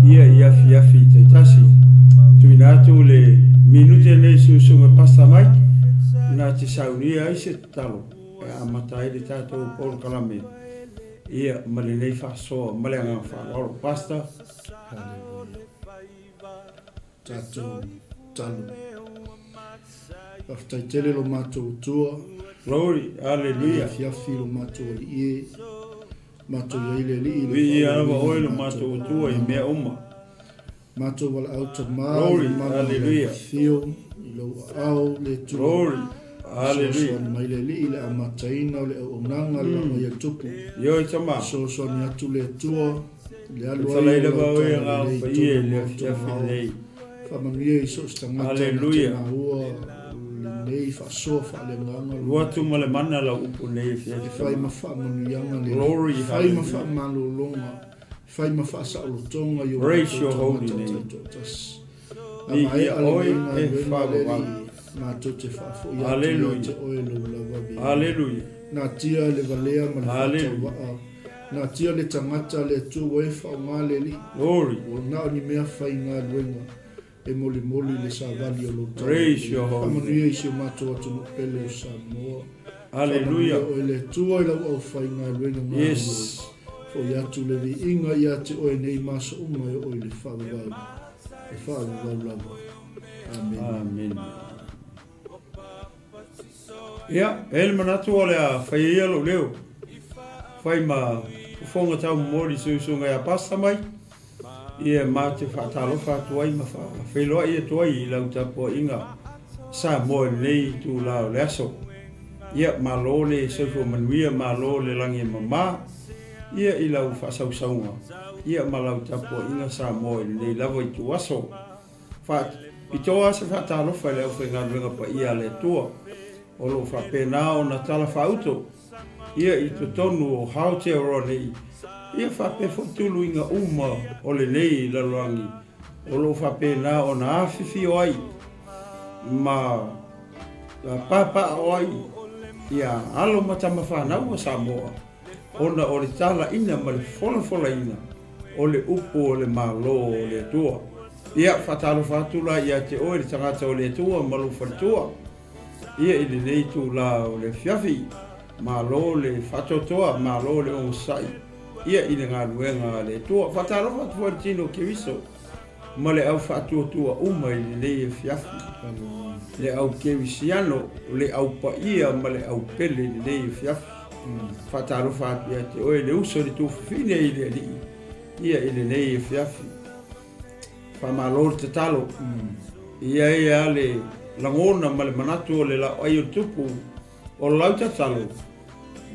ia fiafi taitasi tuina atu le minute nei susunga pasta mai na te saunia ai se talo a matai le tatou Paul Kalame ia male nei fasoa male anga fa pasta tatou talo after tele lo matou tua glory hallelujah fiafi lo matou ie matou ile li vi ia wa oilo matou tua I mea uma matou wala auta ma glory hallelujah fio lo au le tua glory hallelujah mai le li ile amataina le onanga Laoai A Le Tupu yo chama so ni atu le tua le alu ai le ba we nga fa ie le fiafi nei famangia I so stangata hallelujah nei fa so fa le nganga watu male mana la upu nei fiafi fai ma fa manu yanga le glory fai ma fa malu longa fai ma fa sa lo tonga yo praise your holy name ni ia oi e fa wa ma te fa fo ya hallelujah oi lo la va hallelujah na tia le valea ma hallelujah na tia le tangata le tu we fa ngale li glory na ni mea fai nga luenga e moli le sa vali o lo praise your holy name amani isi mato atu no pele o sa moa hallelujah o le tua ila o fai nga luenga nga yes fo ya tu le vi inga ya te o nei maso uma o le fa va lava amen amen ia el manatu ole a fai ia lo leo fai ma fonga tau mori susunga ya pasta mai ia mate fatalo fatuai ma fa felo ia toi la utapo inga sa mo nei tu la leso ia malole se fo manuia malole langi mama ia ila fa sausaunga ia malau tapo inga sa mo nei lavo I tu aso fa pitoa se fatalo fa le fa nganga pa ia le tua o lo fa pena o na tala fa auto ia I to tonu o how te ro nei ia fa pe fotulu inga uma o le nei la langi o lo fa pena o na afifi oi ma la papa oi ia alo mata mafana o Samoa ona o le tala ina ma le fola ina o le upo o le malo o le tua ia fatalo fatula ia te o le tangata o le tua malu fatua ia I le nei tu la o le fiafi malo le fatotoa malo le onsai ia I le ngaluenga le tua fatalo fatu tino keviso ma le au fatutua uma I le nei fiafi le au kevisiano le au paia ma le au pele le nei fiafi fatalo fatu ia te o le uso le tu fine I le li ia I le nei fiafi fa malo te talo ia le langona ma le manatu o le Laoai A Le Tupu o lau tatalo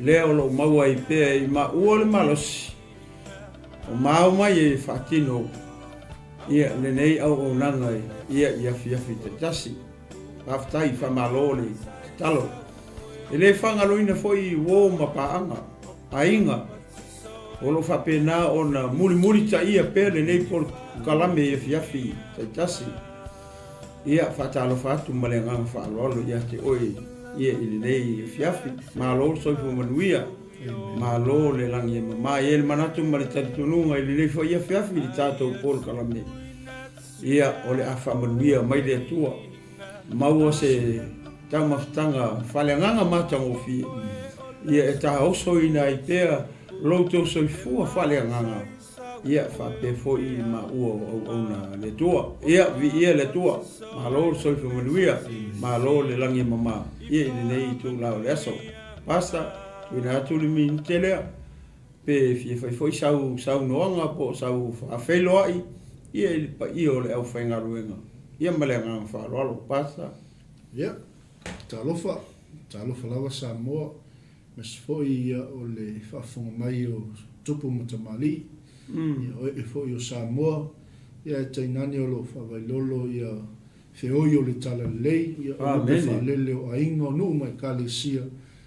le o lo maua I pea I ma ua le malosi o mau mai e fatino ia le nei au o nanga ia fiafi te tasi aftai fa malo le talo e le whangaloina foi wo ma paanga ainga o lo fa pena o na muli ta ia pea le nei por kalame ia fiafi te tasi ia fatalo fatu malenga fa lolo ia te oi ia I le nei fiafi malo so fu manuia malo le langi ma ele manatu ma le tatununga I le nei fa ia fiafi I tato Paul Kalame ia o le afa manuia mai le tua mau se tanga falenganga matango fi ia e ta oso ina I pea loto so fu falenganga ia fa pe foi ma o na le tua ia vi ia le tua malo so fu manuia malo le langi mama ia I nei tu la leso pasta ina tu le min tele pe fi foi sau noanga po sau a felo ai ia pa io le au fainga ruenga ia malenga fa lo pasta ia talofa lava Samoa mas foi o le fa fonga mai o tupu matamali ia o e foi o Samoa ia te nani o lo fa vai lolo ia fe oio le tala lei ia o le fa lele o aingo no mai kalisia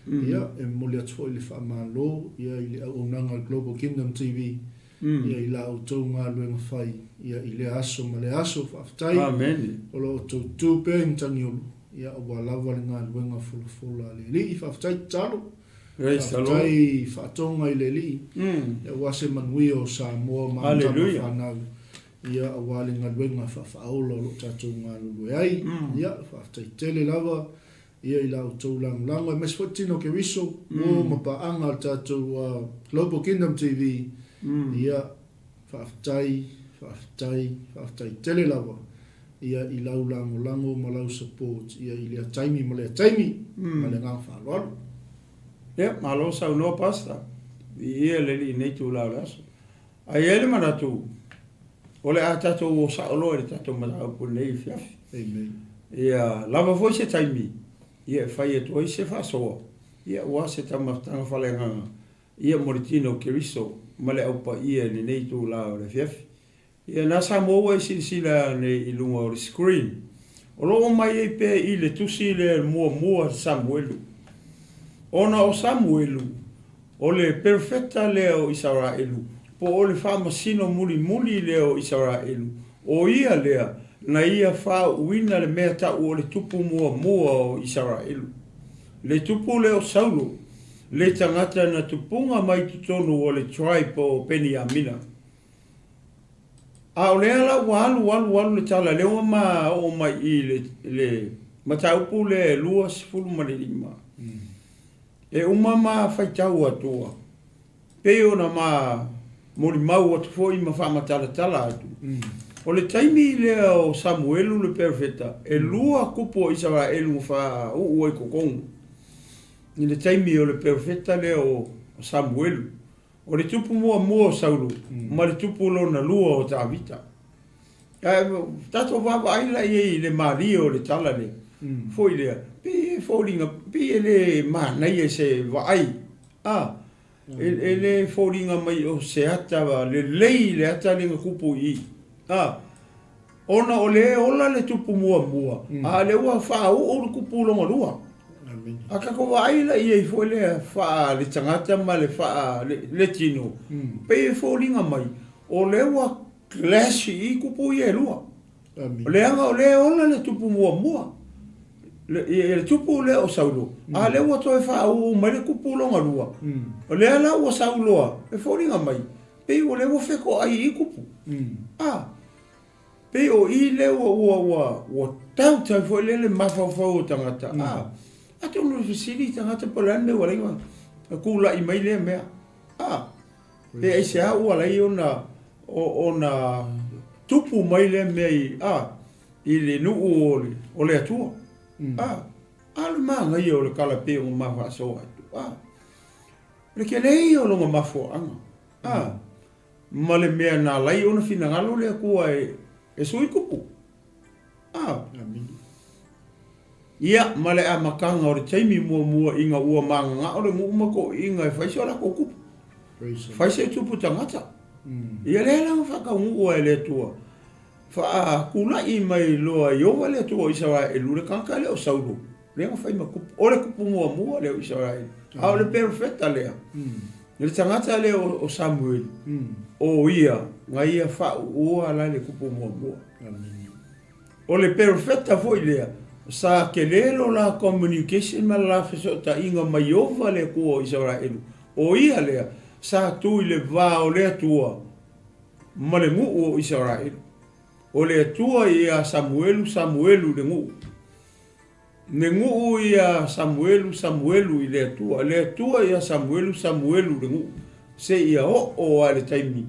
ia e moli atu foi le fa malo ia I le au nanga Global Kingdom TV ia I la o tau ngā luenga whai ia I le aso ma le aso whaftai o lo tau tūpe intangi olu ia o walawa le ngā luenga fula le li I whaftai talo whaftai whatonga I le li ia wase manui o Samoa ma antama whanau ia awale ngaluenga whaaolo lo tātou ngā lulu ai, ia whaateitele lava, ia I lau tau lango e mes tino ke riso, o mapaanga tātou Global Kingdom TV, ia whaatai tele lava, ia I lau lango ma lau support, ia I lea taimi ma lea taimi, ma le ngā whaaloalo. Ia, malo sau noa pasta, ia leli nei tu lau laso. Ai ele manatu, ole a tātou o saolo e tātou matau po nei fiafi. Amen. Ia, lava foi se taimi, ia fai e toi se whasoa, ia ua se tamatanga whalenganga, ia moritino ke riso, male aupa ia ni nei tu lau le fiafi. Ia nasa moa e silisila nei I lunga o le screen. O loo mai e pe I le tusi le mua Samuelu. Ona o Samuelu, o le perfecta leo Israelu, po o le whamasino muli leo Israelu. O ia lea, na ia wha uina le mea tau o le tupu mua o Israelu. Le tupu leo Saulo, le tangata na tupunga mai tutonu o le tribe o Peniamina. A o lea la walu le tala leo ma o mai I le mataupu le lua sifuru ma le lima. E umama whaitau atua. Peo na ma mori mau atu foi ma whamatala atu. O le taimi lea o Samuelu le perfeta, e lua kupo Israelu wha ui kokongu. Ni le taimi o le perfeta lea o Samuelu. O le tupu mua Saulo, ma le tupu lo na lua o Davita. Tato wawa aila I le Maria o le tala le. Foi lea, pe fōringa, pe le mānei e se waai. E le fōringa mai o se ata le lei le ata linga kupu I. Ona o le ola le tupu mua. Le ua wha o le kupu longa lua. A kako waila I foi le wha le tangata ma le wha le tino. Pe fōringa mai, o le ua klasi I kupu I e lua. O le anga o le ola le tupu mua. Le tupu le o Saulo. A le ua toi wha o mai le kupu longa lua. O le ala ua Sauloa, e fōringa mai. Pe o le ua wheko ai I kupu. Pe o I le ua tau foi le mawhawhau o tangata. Ate ono fisiri tangata palane wala inga. Kula I mai le mea. Pe ai se au ala I ona tupu mai le mea I le nuu o le atua. Alu manga I o le kalape o mawa soa atu. Le ke lei o longa mafo anga. Ma le mea na lai ona fina ngalo le akua e sui kupu. Ia, ma le a makanga o le taimi mua inga ua manga o le muumako inga e whaise o la ko kupu. Whaise tupu tangata. Ia le langa whakaungu ua e le tua. Wha kula I mai loa iowa le tua Israelu le kanka leo Saulo. Lenga whaima kupu. O le kupu mua leo Israelu. A le perfecta lea. Le tangata leo o Samuel. O ia, nga ia wha ua la le kupu mua. O le perfecta foi lea. Sa ke lelo la communication ma la fesota inga mai ova le kua Israelu. O ia lea, sa tui le va o le tua. Ma le ngu o Israelu. O le tua ia Samuelu le ngu. Ne ngu ia Samuelu I le tua. Le tua ia Samuelu le ngu. Se ia o ale taimi.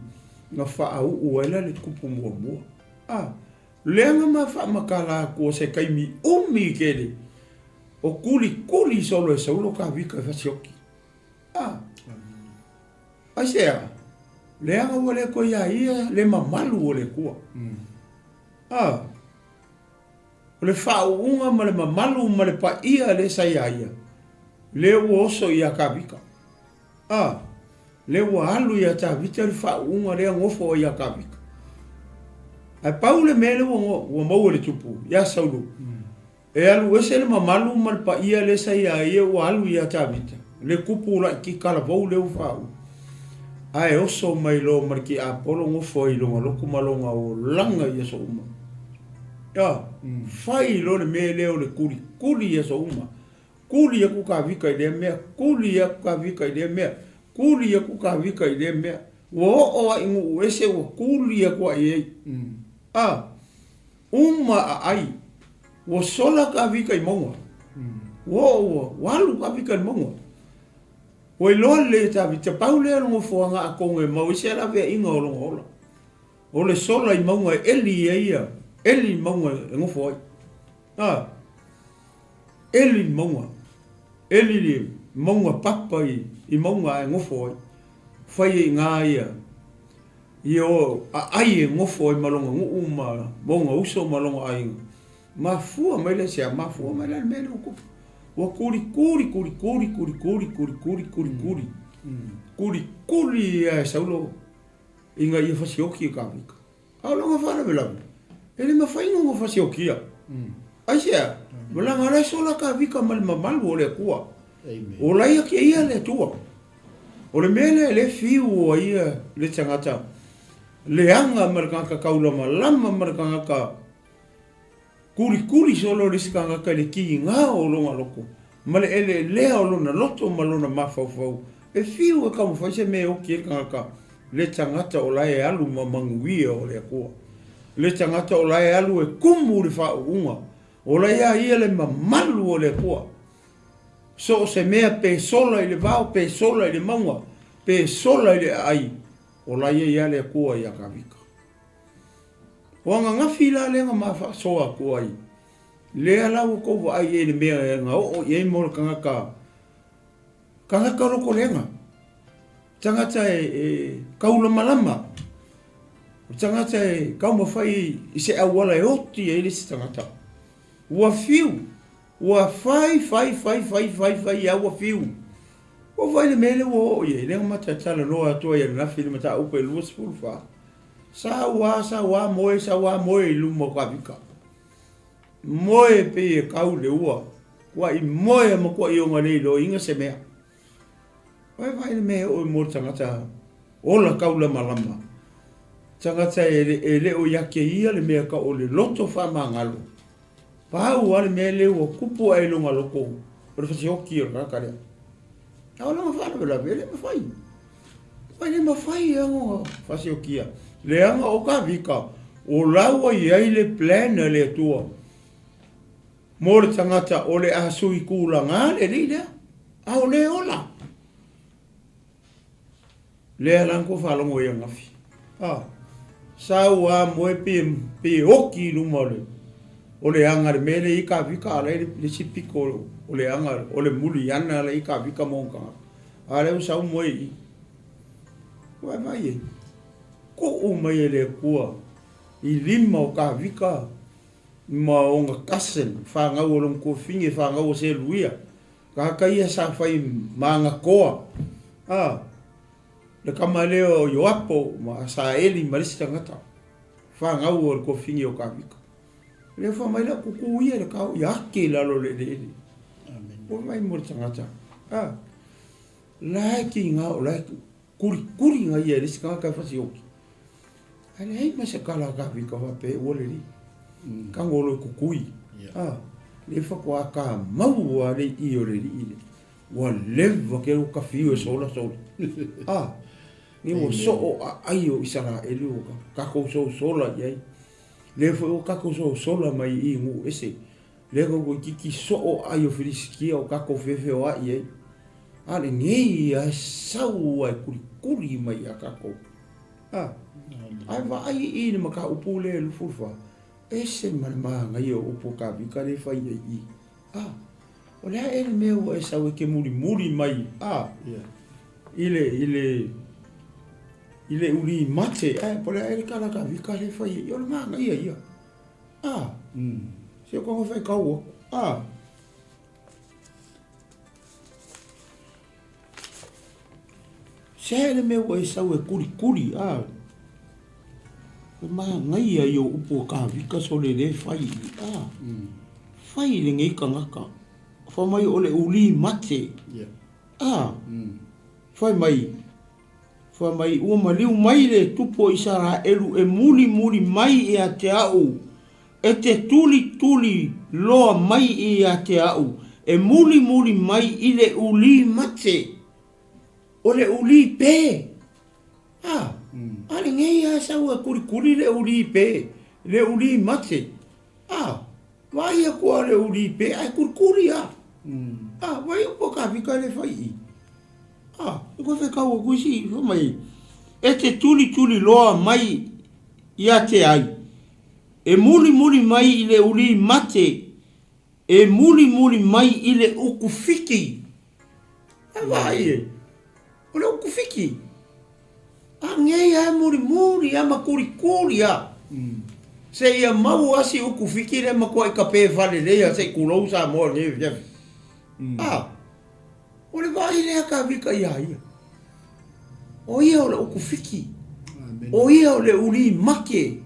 Nga wha au uela le kupu mua. Leanga ma wha makala ko se kaimi umi kere. O kuli solo e saulo ka vika e wasioki. Ai sea. Leanga wale ko ia le mamalu o le kua. O le whaunga ma le mamalu ma le pa ia le saiaia. Le oso ia ka vika. Le alu ia ta vita le whaunga le ngofo ia ka vika. Ai paule mele ua mau le tupu, ia Saulo. E alu ese le mamalu ma le pa ia le saiaia ua alu ia ta vita. Le kupu la ki kalavou le ufau. Ai oso mai lo marki a polo ngofo I longa loku malonga o langa ia so uma. Fai lo le mele o le kuli ia so uma. Kuli ia kuka vika I le mea, kuli ia kuka vika I le mea, kuli ia kuka vika I le mea. o ai ngu ese o kulia kwa ye uma ai o sola ka vika I monga o walu ka vika I monga o lole ta vita paule lo foanga a konge ma o se la ve inga o lo o le sola I monga eli monga ngo foi eli monga papa I monga ngo foi fai ngā ia io ai ngofo I malonga ngu monga uso malonga ai mafua mai le sia mafua mai le mele ko wa kuri saulo inga ia fasioki ka vika au longa fana vela ele ma fai ngo fasioki ai sia malanga le sola ka vika mal o le kua o la ia ke ia le tua o le mele le fiu o ia le tangata le anga markanga kaula malama markanga kuri solo le sikanga ka le ki nga o longa loko male ele le o lona loto malona mafau e fiu ka mo faise me o ki kanga le tangata o lai alu mamangui o le ko le tangata o lai alu e kumu le fa unga o lai ia le mamalu o le ko so se mea pe sola I le vau, pe sola I le maunga, pe sola I le ai, o la ia le kua ia ka vika. O anga ngafi la le nga mafa soa kua ai, le ala o kovo ai e le mea e nga o i e mora kangaka roko lenga. Tangata kaula malama, tangata kauma fai I se awala e oti e le si tangata. Ua fiu, ua fai ya ua fiu o vai le mele o ye le mata tala loa to ye na fi mata upe lu spulfa sa wa moe lu mo ka vika moe pe kau le ua wa I moe mo ko I o ngale lo inga se mea vai le me o mo tangata o la kaula malama tangata e le o yake ia le mea ka o le loto fa mangalo pau ale mele o kupu ai longa loko o le fasioki o kakare au longa fana vela vele ma fai o fasioki le anga o ka vika o laua I le plan le tua mo le tangata o le asui kulanga le lida au le ola le alanko falongo ia ngafi saua moe pe oki lumale o le anga le mele I ka vika ale le sipiko o le anga o le muli ana le I ka vika monka ale o sau moe I vai ko o mai le kua I lima o ka vika ma o nga kasen fa nga o lom ko finge fa nga o se luia ka ia sa fai manga koa le kamale o yoapo ma sa eli marisi tangata fa nga o ko finge o ka vika le fa mai la kuku ia le kau ia ke la lo le amen o mai mo tangata la ki nga o la kuri nga ia le ska ka fa si o ale ai ma se kala ka vi ka pe o le ri ka ngolo kukui le fa ko ka mau ale I o le ri wa le va ke o ka fi o sola ni o so ai o isara elu ka ko so sola ia le fo o kako sola mai I ngu ese le ko kiki so ai o filisiki o kako fefe o ai ale ngi a sau ai kuri mai a kako ai va ai I ni maka upule lu fufa ese malma ngai o upo ka vika le fai I o le ele meu e sau ke muri mai ile uri mate pole ele kala ka vika le fai yo le manga ia se ko fai kau se le me o sau e kuri le manga ia yo upo ka vika so le fai fai le ngai kangaka fa mai o le uri mate fai mai ua maliu mai le tupu Israelu e muli mai I a te au e te tuli loa mai I a te au e muli mai I le uli mate o le uli pe Ale ngai a sa ua kuri le uri pe, le uri mate. Vai a kua le uri pe, ai kuri a. Vai o po ka vika le fai. Ko fe ka o kuisi, o mai. E te tuli loa mai ia te ai. E muli mai i le uri mate. E muli mai i le uku fiki. Vai e. O le uku fiki. Ngei a muri ama kuri a. Se ia mau asi uku fiki le makua i ka pe vale lea se kulou sa mo le via. O le vai lea ka vika ia ia. O ia o le uku fiki. O ia o le uri make.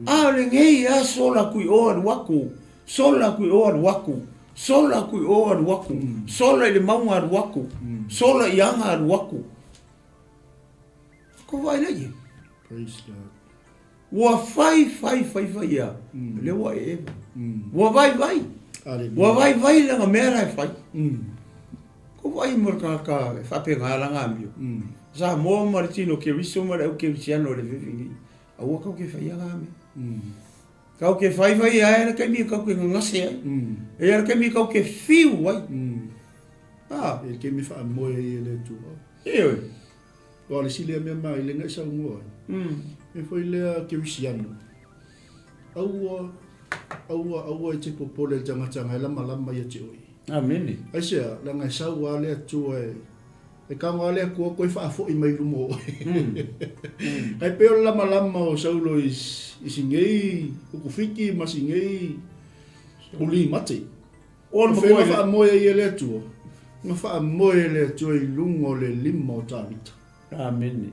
Le ngei a sola kui o anu waku. Sola kui o anu waku. Sola kui o anu waku. Sola i le maunga anu waku. Sola i anga anu waku. Ko vai la ye. Praise God. Wa fai ya. Le wa e. Wa vai. Wa vai la mera fai. Ko vai mo ka fa pe ngala ngambio. Za mo martino ke viso mara o ke ciano le vivi. A wa ka ke fai ngame. Ka ke fai ya ka mi ka ke ngase. E ka mi ka ke fiu wai. E ke mi fa mo e le tu. O le sile me mai le ngai sa ngoi. E foi le ke visiano. Aua te popole tanga la malama ya te oi. Amen. Ai se la ngai sa wa le tu e ka nga le ko fa fo i mai lumo. Ai pe la malama o sa ulo is ngei ku fiki masingei uli mate. O mo fa mo ye le tu. Nga fa mo le tu i lungo le limo tavita. Amen.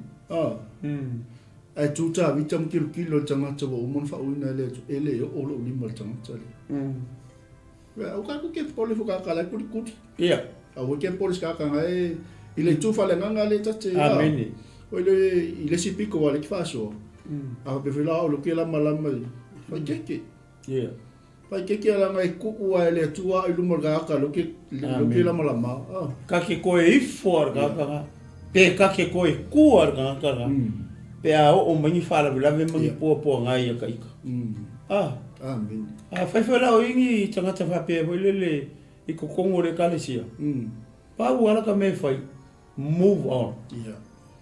Ai tuta vita mo kilo tanga tabo o mon fa uina le ele o lo limo tanga tale. O ka ko ke pole fo ka kala kuri. Ia. O ke pole ska ka ngai ile tu fa le nganga le tate. Amen. O ile si piko wale ki faso. Pe fila o lo ke la malama. Fa keke. Ia. Fa keke la ngai ku wa le tua i lumo ga ka lo ke la malama. Ka ke ko e for ga ka. Pe ka ke ko e kuar ga ka. Pe a o mangi fala bila ve mangi po ngai ka ika. Amen. Fa la o ingi tanga ta fa pe le i ko kongo le kalesia. Pa wala ka me fai. Move on. Yeah.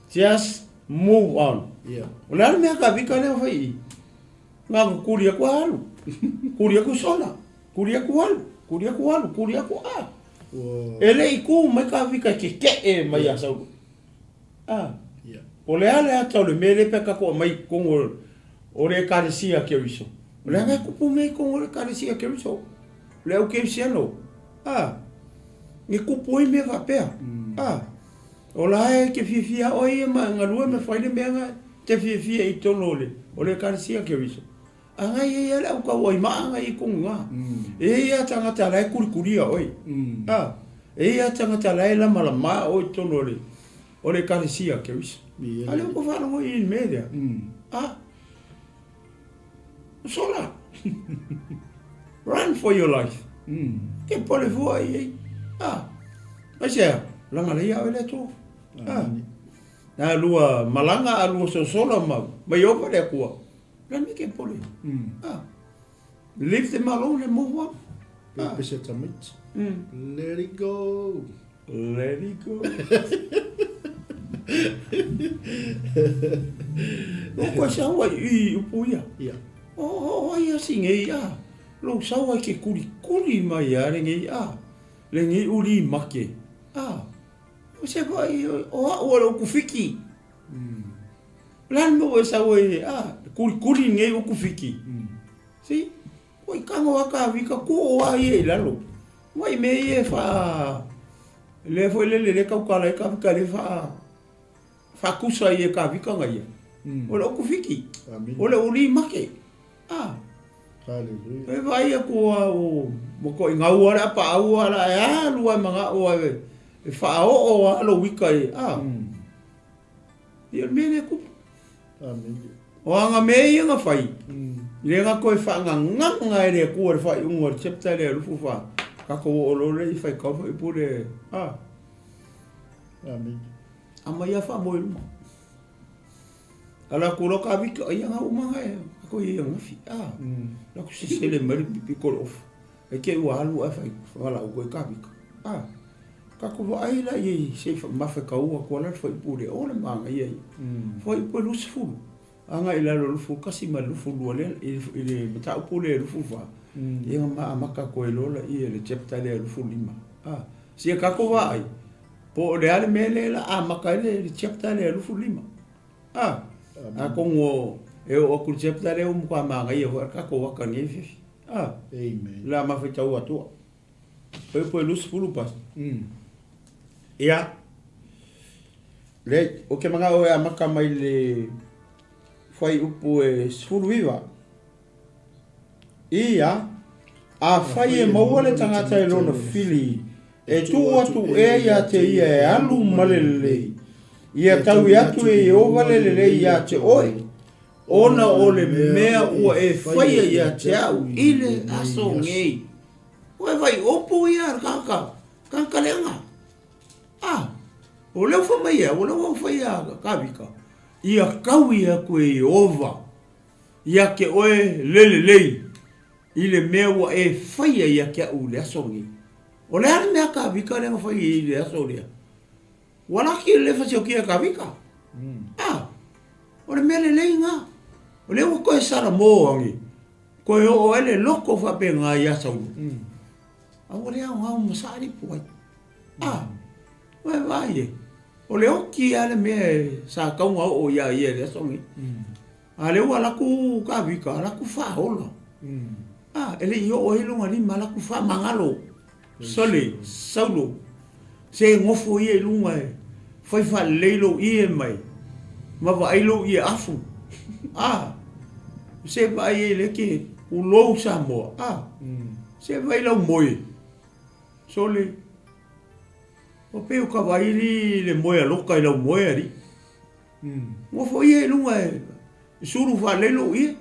Just move on. Yeah. Ola me ka vika le fai. Nga kuria ko alu. Kuria ko sola. Kuria ko alu. Ele i ku mai ka vika ke e mai asa. Yeah. Ole ale ata le mele pe ka ko mai kongo ore kalesia ke wiso. Ole nga ku pu mai kongo ore kalesia ke wiso. Le o ke siano. Ni ku pu me va pe. Ola e ke fifia o ia ma ngalua me fai le menga te fifia i tono le. Ole kalesia ke wiso. Anga ia la ka oi ma anga i konga. E ia tanga ta lai kurikuria oi. E ia tanga ta lai la malama o tono le. Ole kalesia ke wiso. Ale ko fa no in media. Sola. Run for your life. Ke pole fu ai. Asia, langa le ia ele to. Na lua malanga alu sola ma yo pole ku. La mi ke pole. Leave them alone and move on. Let it go. O ko sa wa I upuia. Ia singe ia. Lo sa wa ke kuri mai ia ngi le ngi uri make. O se ko o lo ku fiki. Lan mo sa wa kuri ngi o ku fiki. Si ko kango aka vika ko wa ia lalo. Wai me e fa le foi le ka kala ka vika le fa kusa ia ka vika ngai. O lo ku fiki. O le uri make. Hallelujah. E vai ko o mo ko ngau ara pa au ara lua manga o e fa o lo wika e. Ia mene ku. Amen. O anga me ia nga fai. Le nga ko e fa nga e ku e fa un or chapter le lu fa. Ka ko o lo le fa ka fa pure. Amen. Ama ia fa mo ala kulo ka vika ia nga umanga e ko ia ngafi la ku sele mari pipi of e ke wa alu fa wala ko ka vika ka ko va ai la i se ma fa ka u ko la foi pure o le manga ia foi po lu fu anga ila lu fu kasi ma lu fu le ile mata pure lu fu fa ia ma ka ko lo la ia le chapter le lu fu lima si ka ko va ai po le ale mele la ma ka le chapter le lu fu lima kongo e o ku chapter le ko ma ga ia ka ko wa ka ni fi amen la ma fa tau atu po lu fu pas ia le o ke manga o a maka mai le foi upu e sfuruiva ia a fai e maua le tangata e lona fili e tu atu e ia te ia e alu malele ia tau i atu e ova lelele ia te oi ona o le mea ua e fai ia te au ile aso ngei oe vai opu ia kaka lenga o leo fa mai o leo fa ia ka vika ia kawi a ko e ova ia ke oe lele ile mewa e fa ia ke u le asongi o le ar me ka vika le fa ile asoria wala ki le fa ki ka vika o le mele nga o le ko e sara mo angi ko o ele loko fa pe nga ia sa a o le a mo sari po vai o le oki ale me sa kaunga o ia le songi ale wala ku ka vika la ku fa hola ele yo o helo ngani mala ku fa mangalo sole saulo se ngofo ie lunga foi fa leilo ie mai ma va ilo ie afu se vai le ke u lo sa mo se vai lo moi sole o peu ka vai le moia loka i lau moia ri mo fo ie lunga suru fa lelo ie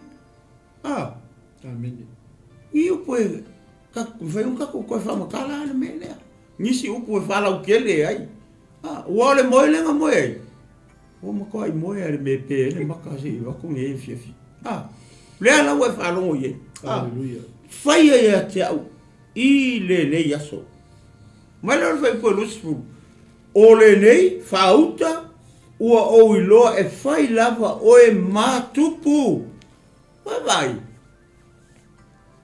amen i o poe ka vai un ka ko fa makala le mele nisi o poe fa lau kele ai o le moia le nga moia o mo ko ai moia le me pe le makasi va ko nge fifi le ala o fa lo ie haleluya fai ia te au i le yaso mai lor fai po lusfu o le nei fauta ua o iloa e fai lava o e matupu vai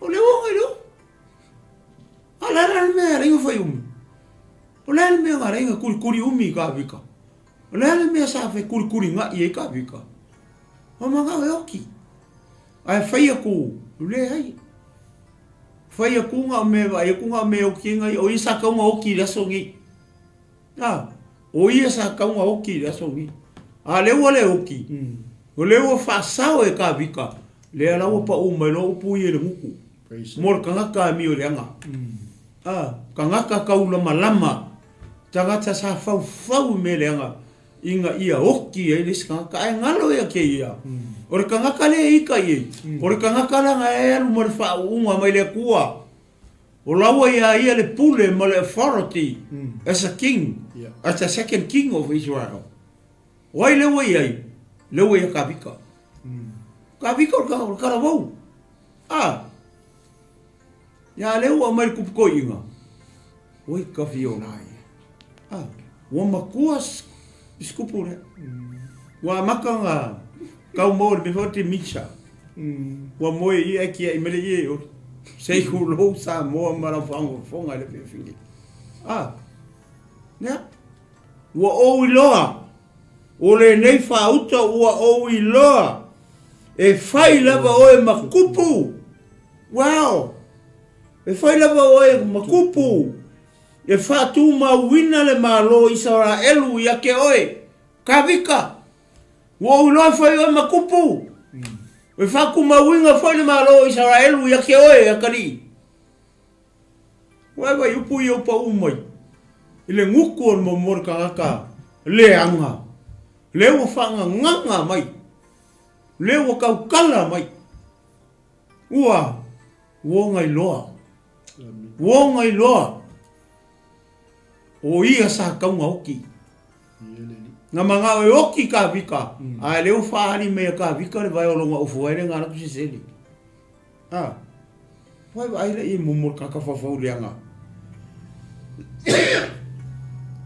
o le wonga ilo ala me ringa fai o le me nga ringa kuri umi ka vika o le me sa fai kuri nga i ka vika o manga e oki ai fai aku le ai fai a kunga me o kinga o isa kaunga o ki rasongi o ia sa kaunga o ki rasongi le wale o ki o le o fa sao e ka vika le ala o pa o mai no pu ye le muku mor kanga ka mi o lenga kanga ka kaula malama tangata sa fau me lenga inga ia o ki e le ska ka ngalo ya ke ia ore kanga kale ika ye ore kanga kala nga e lu mo fa unga mai le kua o lawa ia le pule mo le authority as a king as a second king of Israel wai le wai ka vika ka vo ya le o mai ku ko inga oi ka fiona wa makuas iskupure wa makanga kau mor before te mixa wa moi i aki i mele i o sei ku lo sa mo mara fonga le fingi ne wa o iloa o le nei fauta wa o iloa e fai lava o e makupu wow e fai lava o e makupu e fatu ma wina le malo Israelu ya ke oe kavika wo lo fai o makupu e faku ma winga fai le malo Israelu ya ke oe ya kali wa yupu yo pa umai ile nguku mo mor ka le anga le wo fanga nganga mai le wo kala mai wo ngai loa o ia sa kaunga oki Nga manga o oki ka vika. A leo whaani mea ka vika le vai o longa ufu aere ngā raku siseli. Wai wa aile I mumur kaka whawhau leanga.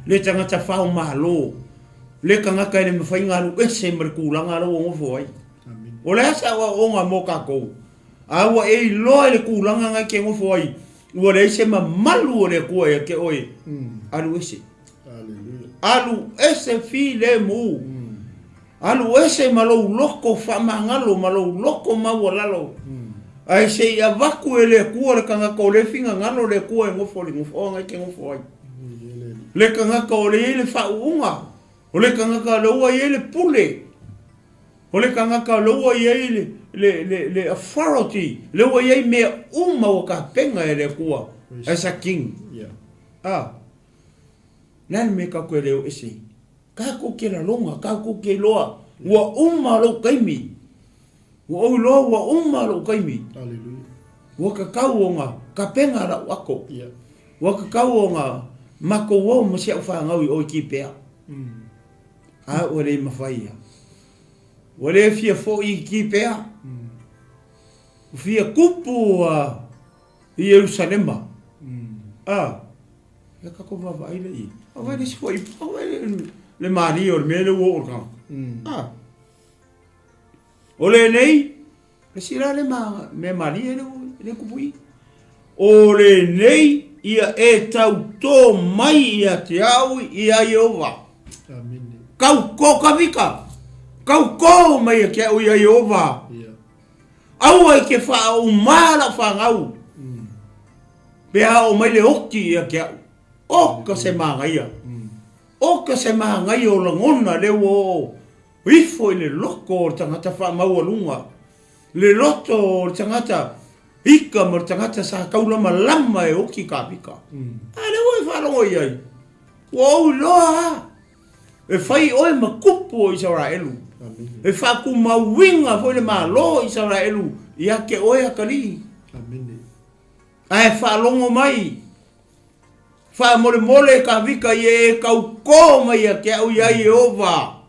Le tangata whao mahalo. Le kangaka ene mawhai ngaru ese markulanga alo o ngofu ai. O le asa wa o ngā mo kakou. Awa e loa le kulanga ngai ke ngofu ai. Ua le ese ma malu o le kua ia ke oe. Alu ese. Alu ese fi le mu. Alu ese malo loko fa mangalo malo loko maua lalo. Ai se ia vaku e le kua le kangaka o le finga ngalo le kua e ngofu li ngofu o ngai ke ngofu ai. Le kangaka o le ele fa uunga. O le kangaka le ua ele pule. O le kangaka le ua ele le authority. Le ua ele mea uma o ka penga e le kua. As a king. Nani me ka koe leo ese. Ka ko ke la longa, ka ko ke loa. Ua uma lo kaimi. Ua au loa ua uma lo kaimi. Hallelujah. Ua ka kau o ngā, ka penga ra wako. Ua ka kau o ngā, mako wau ma sia whaangaui o ki pea. A ua le mawhai ia. Ua le fia fo I ki pea. Fia kupu I Jerusalema. Ia ka ko wawa aile I. Awai le sifo I, awai le maari o le mele uo o kama. O le nei, le sira le me maari e le kupu I. O le nei, ia e tau tō mai ia te au ia Iova. Kau ko ka vika. Kau ko mai ke au ia Iova. Au ai ke wha o mara whangau. Pea o mai le oki ia ke au. Oka se maanga ia. Oka se maanga ia o langona le o ifo I le loko o tangata wha maua lunga. Le loto o tangata ika mo tangata sa kaulama lama e oki ka vika. Ale o wharongo iai. Wow loa. E whai oe makupu o Israelu. E whaku mawinga fo le maa lo Israelu. Ia ke oe akari. Ai whalongo mai. Wha mole mole ka vika e kau ko mai a ke au ia Iova.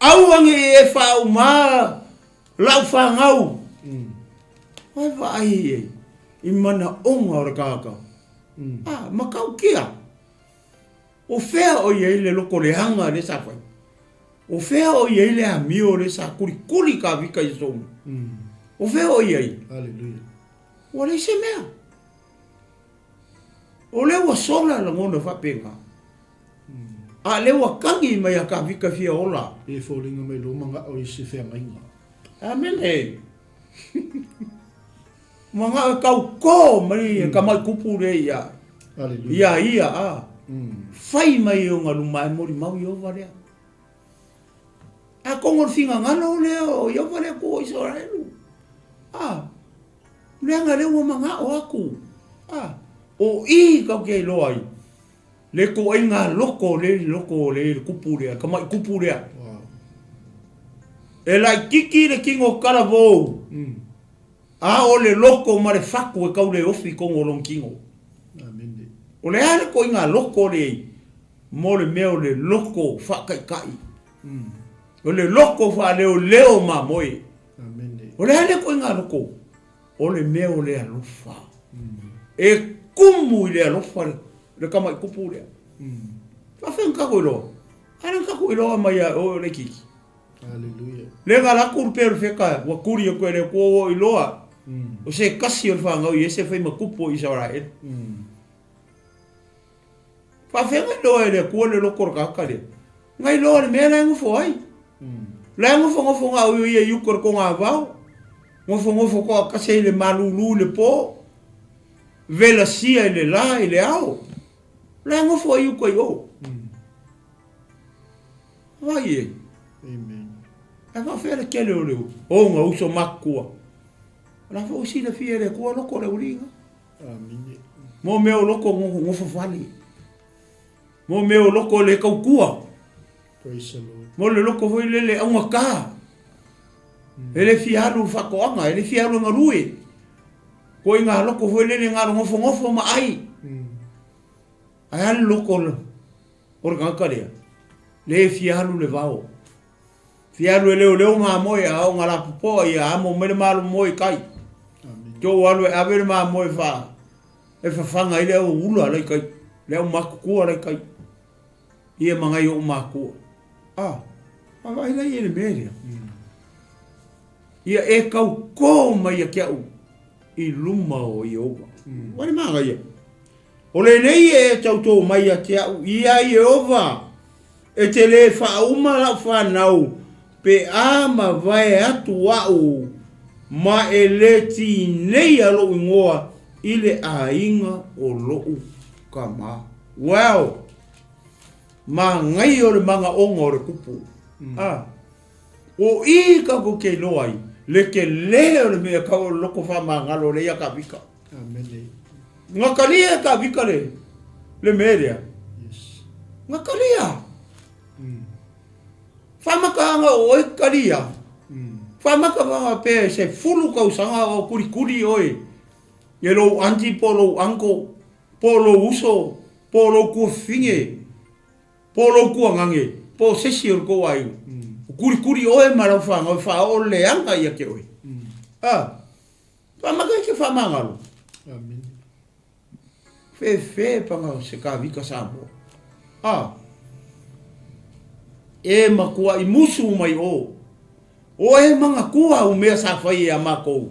Au ange e whau maa. Lau whangau. Ai vai e. I mana onga ora kaka. Makau kia. O fea o iei le loko le hanga le sa whai. O fea o iei le amio le sa kuri ka vika I somu. O fea o iei. Hallelujah. O le se mea. O le wa sola la ngona whapenga. A le wa kangi mai a ka vika fia ola. E fōlinga mai lomanga o I se whea mainga. Amen he. Manga kau ko mai ka mai kupu re ia. Hallelujah. Ia. Fai mai o ngā lumai mori mau Iova rea. A kongor finga ngano leo Iova rea ko Israelu. Leanga leo manga o aku. O I kau kei loai. Le ko ai ngā loko le kupu rea. Ka mai kupu rea. E lai kiki le kingo karavou. A o le loko ma le whaku e kau le ofi kongo long kingo. O le ale ko inga loko le mo le meo le loko whakaikai. O le loko wha leo ma moe. O le ale ko inga loko. O le meo le alofa. E kumu I le alofa le kamai kupu lea. Whawhen kako iloa. Aran kako iloa mai o le kiki. Hallelujah. Le ngalaku ruperu wheka wakuri o koe le kua o iloa. O se kasi o whangau I ese whai makupu o Israel. Whawhenga loa le kua le loko raka le. Ngai loa le mea lai ngofo ai. Lai ngofo ngā ui ia yukor ko ngā vau. Ngofo ko a kase le malulu le po. Vela sia le la le au. Lai ngofo ai yuko I o. Vai e. Amen. A whawhera kele o leo. O ngā uso makua. Rā whau si le fia le kua loko le uringa. Amen. Mo meo loko ngofo whali. Mo meo loko le kaukua. Praise the Lord. Mo le loko hoi le aunga kā. Ele fiaru whakoanga, ele fiaru ngarui. Ko I ngā loko hoi le ngā ngofo ma ai. Ai ale loko le. Ora kaka rea. le fialu le vao. Fialu e leo maa moe a o ngala pupoa i a amo mele malu moe kai. Tō walu e awere maa moe wha. E whawhanga i leo ula lai kai. Leo makukua lai kai. Ia mangai o makua. Awai lai ele merea. Ia e kau kō mai a kia u. I luma o i owa. Wani maa ia. O le nei e tau tō mai a kia u. Ia i owa. E te le whauma la whanau. Pe ama vai atu wau. Ma e le ti nei alo ingoa. Ile a inga o lou kama. Wow. Ma ngai o le manga onga o le kupu. O i ka ko ke loai. Le ke le o le mea kau loko whama ngalo le ia ka vika. Nga kalia ka vika le. Le merea. Nga kalia. Whamaka o e kalia. Whamaka wanga pe se fulu kau sanga o kuri oe. Ye lo anti polo anko. Polo uso. Polo kua finge. Polo kua ngange. Po sesi o ko ai. Kuri oe mara whanga. O wha o le anga ia ke oe. Whamaka ke whamangalo. Fe panga se ka vika sambo. E makua i musu mai o. O e manga kua o mea sa whai a makou.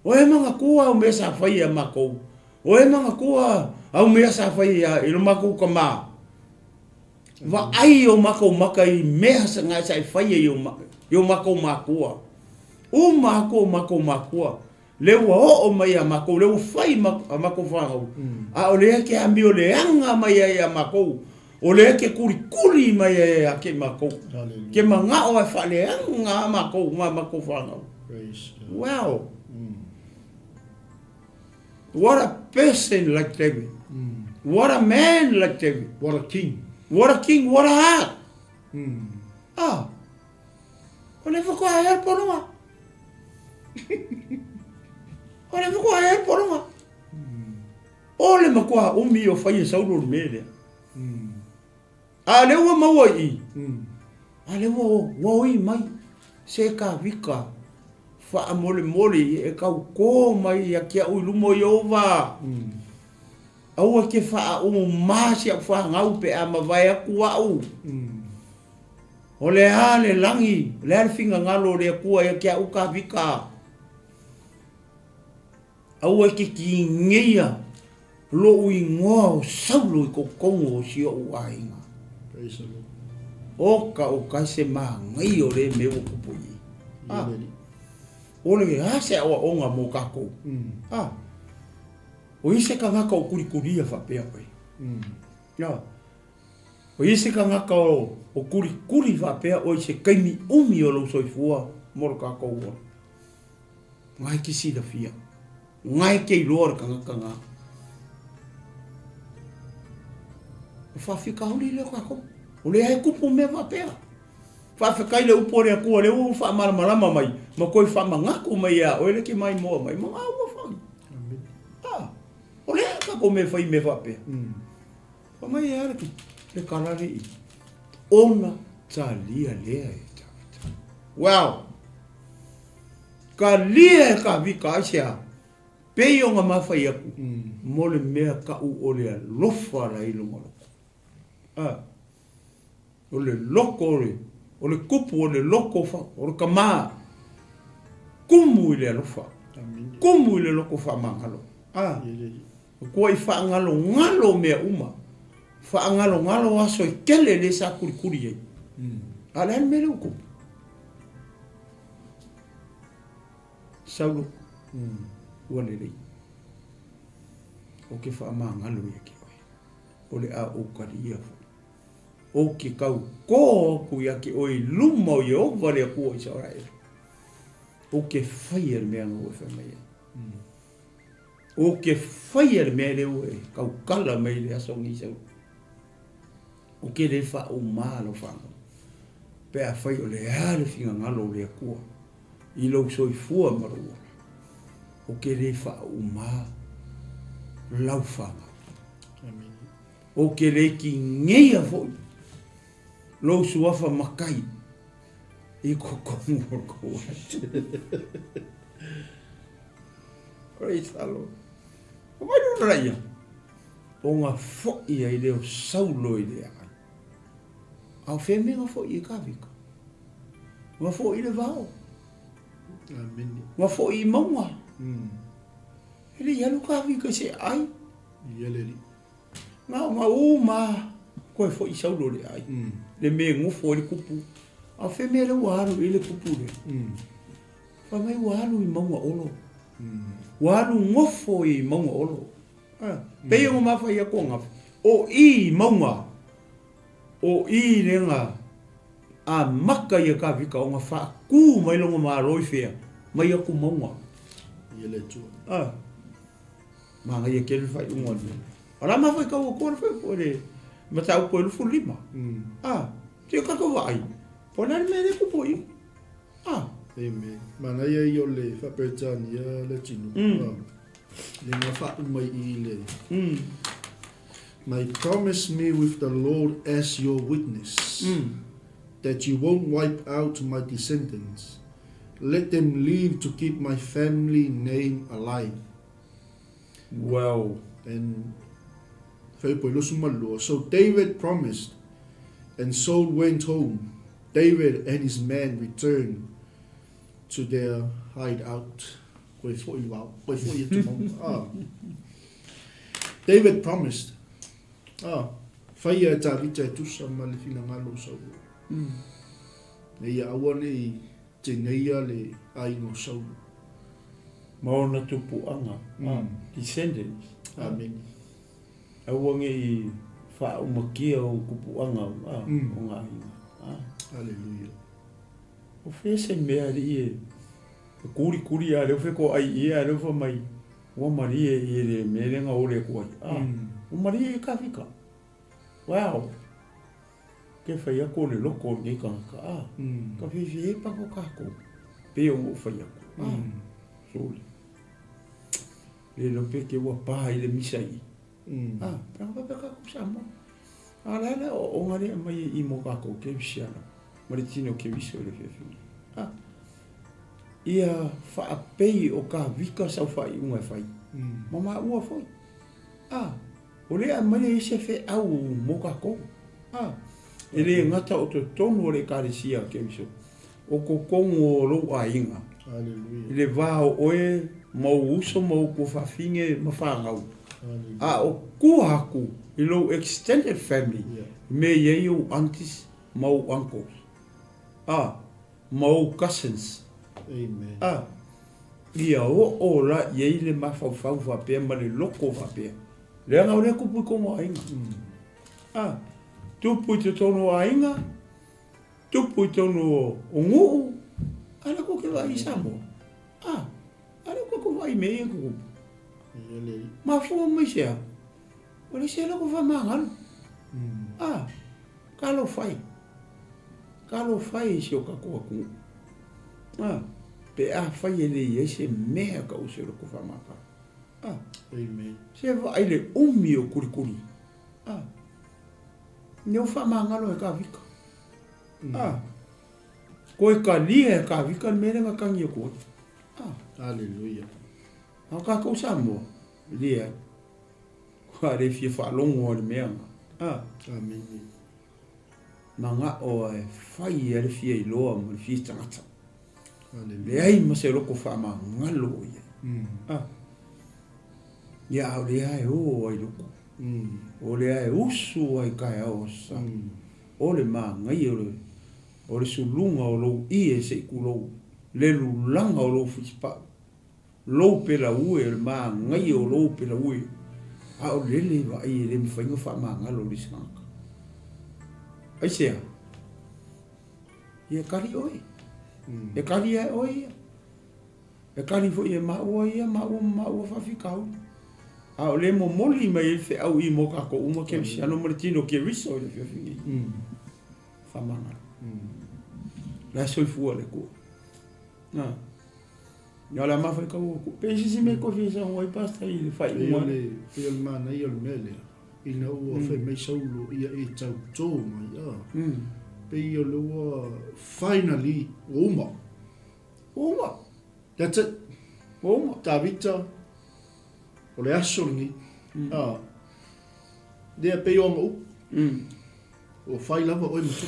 O e manga kua o mea sa whai a makou. O e manga kua o mea sa whai a ilo makou ka maa. Wa ai o makou maka i mea sa ngai sa whai a i makou makua. O makou makua. Lewa o mai a makou. Lewa whai a makou whangau. A o lea ke ambi o leanga mai a makou. O le ke kuri mai e a ke makou. Ke manga o e whaleanga makou, makou whanau. Wow. What a person like David. What a man like David. What a king. What a king, what a heart. O le whakua e poronga. O le whakua e poronga. O le makua umi o whai e sauro le mele. A lewa maua i. A lewa wai mai. Se ka vika. Wha mole e kau kō mai a kia ui lumo i ova. Aua ke wha o maasi a wha ngau pe a mawai a kua au. O le a le langi. Le a le whinga ngalo le a kua i a kia u ka vika. Aua ke ki ngeia. Lo ui ngoa o saulo i ko kongo o sio u ainga. O ka se maa ngai o le meo kupui. O le hase awa onga mo kako. O ise ka ngaka o kuri a whapea koe. O ise ka ngaka o kuri whapea o ise kaimi umi o lo soifua moro kako ua. Ngai ki sida fia. Ngai kei loa ka ngaka ngā. Whawhika huli leo kako. O le hai kupu me whapea. Whawhikai le upore a kua le u whamarama mai. Ma koe whamangako mai a oele ki mai moa mai. Ma ngā ua whai. O le hai kako me whai me whapea. Whamai e ara ki le karare i. Ona ta lia lea e tawita. Wow. Ka lia e ka vika aisea. Pei o ngā mawhai aku. Mo le mea ka u o le lofa la ilo molo. O le loko o le kupu o le loko o le kama kumu i le alofa kumu i le loko whamangalo o kua i whaangalo ngalo mea uma whaangalo aso i kele le sa kuri ei a le mele o kupu saulo ua le rei o ke whaamangalo i ki o le a o karia o ke kau ko ku ya ke oi luma o yo vale ku o Israel o ke fire me anu fe me o ke fire me le o kau kala me le aso ngi se o ke le fa o malo fa pe a fai o le ale finga ngalo le ku i lo so i fu maru o ke le fa o ma lau fa o ke le ki ngeia foi lo suafa makai I kokongo ko praise the Lord mai no raia o ngā fo'i ai leo saulo I le ai au wheme ngā fo'i I kawika ngā fo'i le vao ngā fo'i I maunga ele ialu kawika se ai ngā uma koe fo'i saulo le ai le me ngofo I le kupu au wheme le waru I le kupu le whamai waru I maunga olo waru ngofo I maunga olo pei o mawhai a konga o I maunga o I renga a maka I a kawika o ngā whaku mai longa maa roi whea mai aku maunga I le tua maa ngai a kere whai unga ni ara mawhai kau o kore whai po re matau po elufu lima tio kako vai po nari me re kupo I Amen. Mana ia I o le whapetani ia le tinu. Le ngā whatu mai I le. May promise me with the Lord as your witness that you won't wipe out my descendants. Let them live to keep my family name alive. Wow. And so David promised, and Saul went home. David and his men returned to their hideout. David promised. Whaia e tāwita e tusa ma le whina ngalo sau. Nei awane te neia le aingo sau. Maona tupu anga. Descendants. Amen. Awange I wha umakia o kupu anga o ngā hinga. Hallelujah. O whese mea li e kuri a reo wheko ai I a reo wha mai ua mari e re merenga o re kuai o mari e kawhika wow ke whai ako le loko nei kanaka ka whiwhi e pako kako pe o mo whai ako sole le lo pe ke ua paha I le misai pranga pe kako sama ala o ngare mai I mo kako ke visiana mari tino ke viso le whiwhi ia whaapei o ka vika sau whai unga whai. Mama ua whai. O lea mai e se whe au mo ka kou. E le ngata o to tonu o le karesia ke miso. O ko kongo o Laoai inga. Hallelujah. I le vāo oe mau uso mau ko whawhinge ma whangau. O kuhaku I lo extended family. Me iei o aunties mau uncles. Mau cousins. Amen. Ia o la iei le mawhauwhau whapea ma le loko whapea. Lea ngau le kupu kongo ainga. Tupu I te tono ainga, tupu I tono o nguu, ala ko ke vai Samoa. Ala ko vai mei e kupu. Mafua mai sea. O le sea lako whamangalo. Kalo whai. Kalo whai si o kakoa kungu. Pe a whai e le iei se mea ka use lako whamaka. Amen. Se vai le umi o kurikuri. Neu whamangalo e ka vika. Ko e ka lia e ka vika mele nga kangi o koe. Hallelujah. Hau ka kou Samoa. Lia. Kua re fia whalongo o le mea. Amen. Na ngā o e whai e le fia I loa mo le fia tangata. Hallelujah. Le ai ma se loko whamangalo o ia. Ia au le ai o ai loko. O le ai usu ai kai au sa. O le maa ngai o le sulunga o lo I e se ikulou. Le lulanga o lo fisipa. Lo pela ue le maa ngai o lo pela ue. Au lele wa ai le mwhainga whamangalo le sinaka. Ai sea. Ia kari oi. E kari ai oi ia. E kari fo ia maua ia maua whawhikau. O le mo moli mai fe au I mo ka ko uma ke siano martino ke riso le fe fingi. Famanga. La soifua le ko. Ya la ma fa ka ko. Pe si me ko fi sa o pasta I le fai uma le il mana I le mele. I na o fe me saulo ia e tau tō mai. Pei o lua, finally, uma. That's it. Tawita, o le aso ni. Dea pei o ngau. O whai lava oi mutu.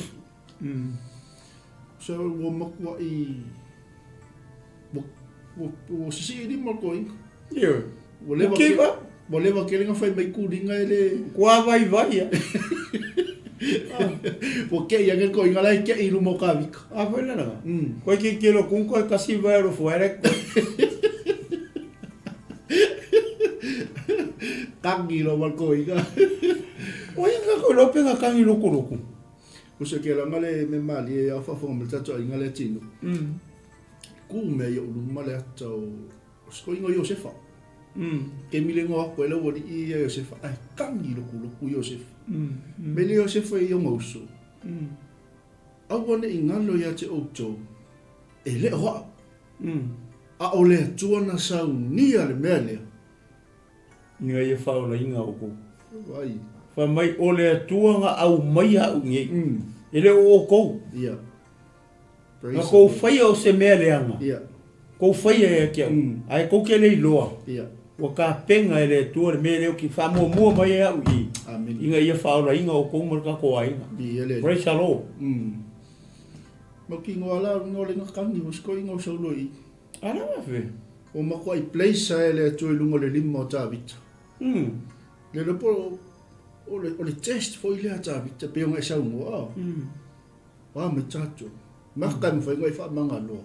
So, o makua I... O sisi ni mako inga. Iyo. O lewa kelenga whai mai kūringa ele... Kua vai ya. O ke ia ko inga lai ke ilu mo ka vika. Wai nana. Koe ki kilo kung koe kasi vai ro fuere. Kangi lo mal ko inga. O inga ko lo penga kangi lo kuruku. O se ke la ngale me mali e afa fo mo tato inga le tino. Ku me yo lu male ato. Sko inga yo sefa. Ke milengo ako ele wodi I Yosefa. Ai kangi lo ku Yosefa. Mele Yosefa I ngoso. Awone ingalo ya te oto. Ele ho. A ole tuana sau ni ale mele. Ni ia faula inga oko. Vai. Fa mai ole tuanga au mai au ngi. Ele o ko. Ia. Na ko fai o se mele anga. Ia. Ko fai e kia. Ai ko ke le loa. Ia. O ka penga ele tua mele o ki fa mo mai au I. Amen. Inga ia faula inga o ko marka ko ai. Bi ele. Praise the Lord. Mo ki ngoala ngole ngakangi mo sko ingo so loi. Ana fe. O ma ko I place ele tu lungo le limo David. Le lo po o le test foi le David pe o sa ngo. Wa me tato. Ma ka me foi ngoi fa manga lo.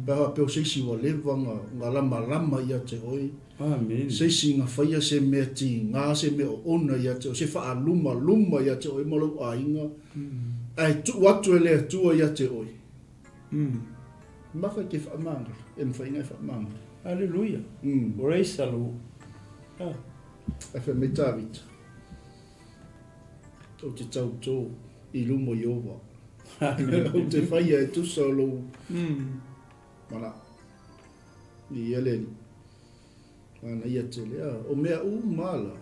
Ba pe o se si o le vanga ngala malama ia te oi. Amen. Se si nga faia se me ti nga se me ona ia te se fa luma ia te oi malo ainga. Ai tu watu ele tu ia te oi. Ma fa ke fa manga. Em fa inga fa manga. Hallelujah. Praise the Lord. Afe me David. O te tau tō I lumo Iova. O te whaia e tu solo. Mana. Ni ele ni. Mana ia te lea. O mea mala.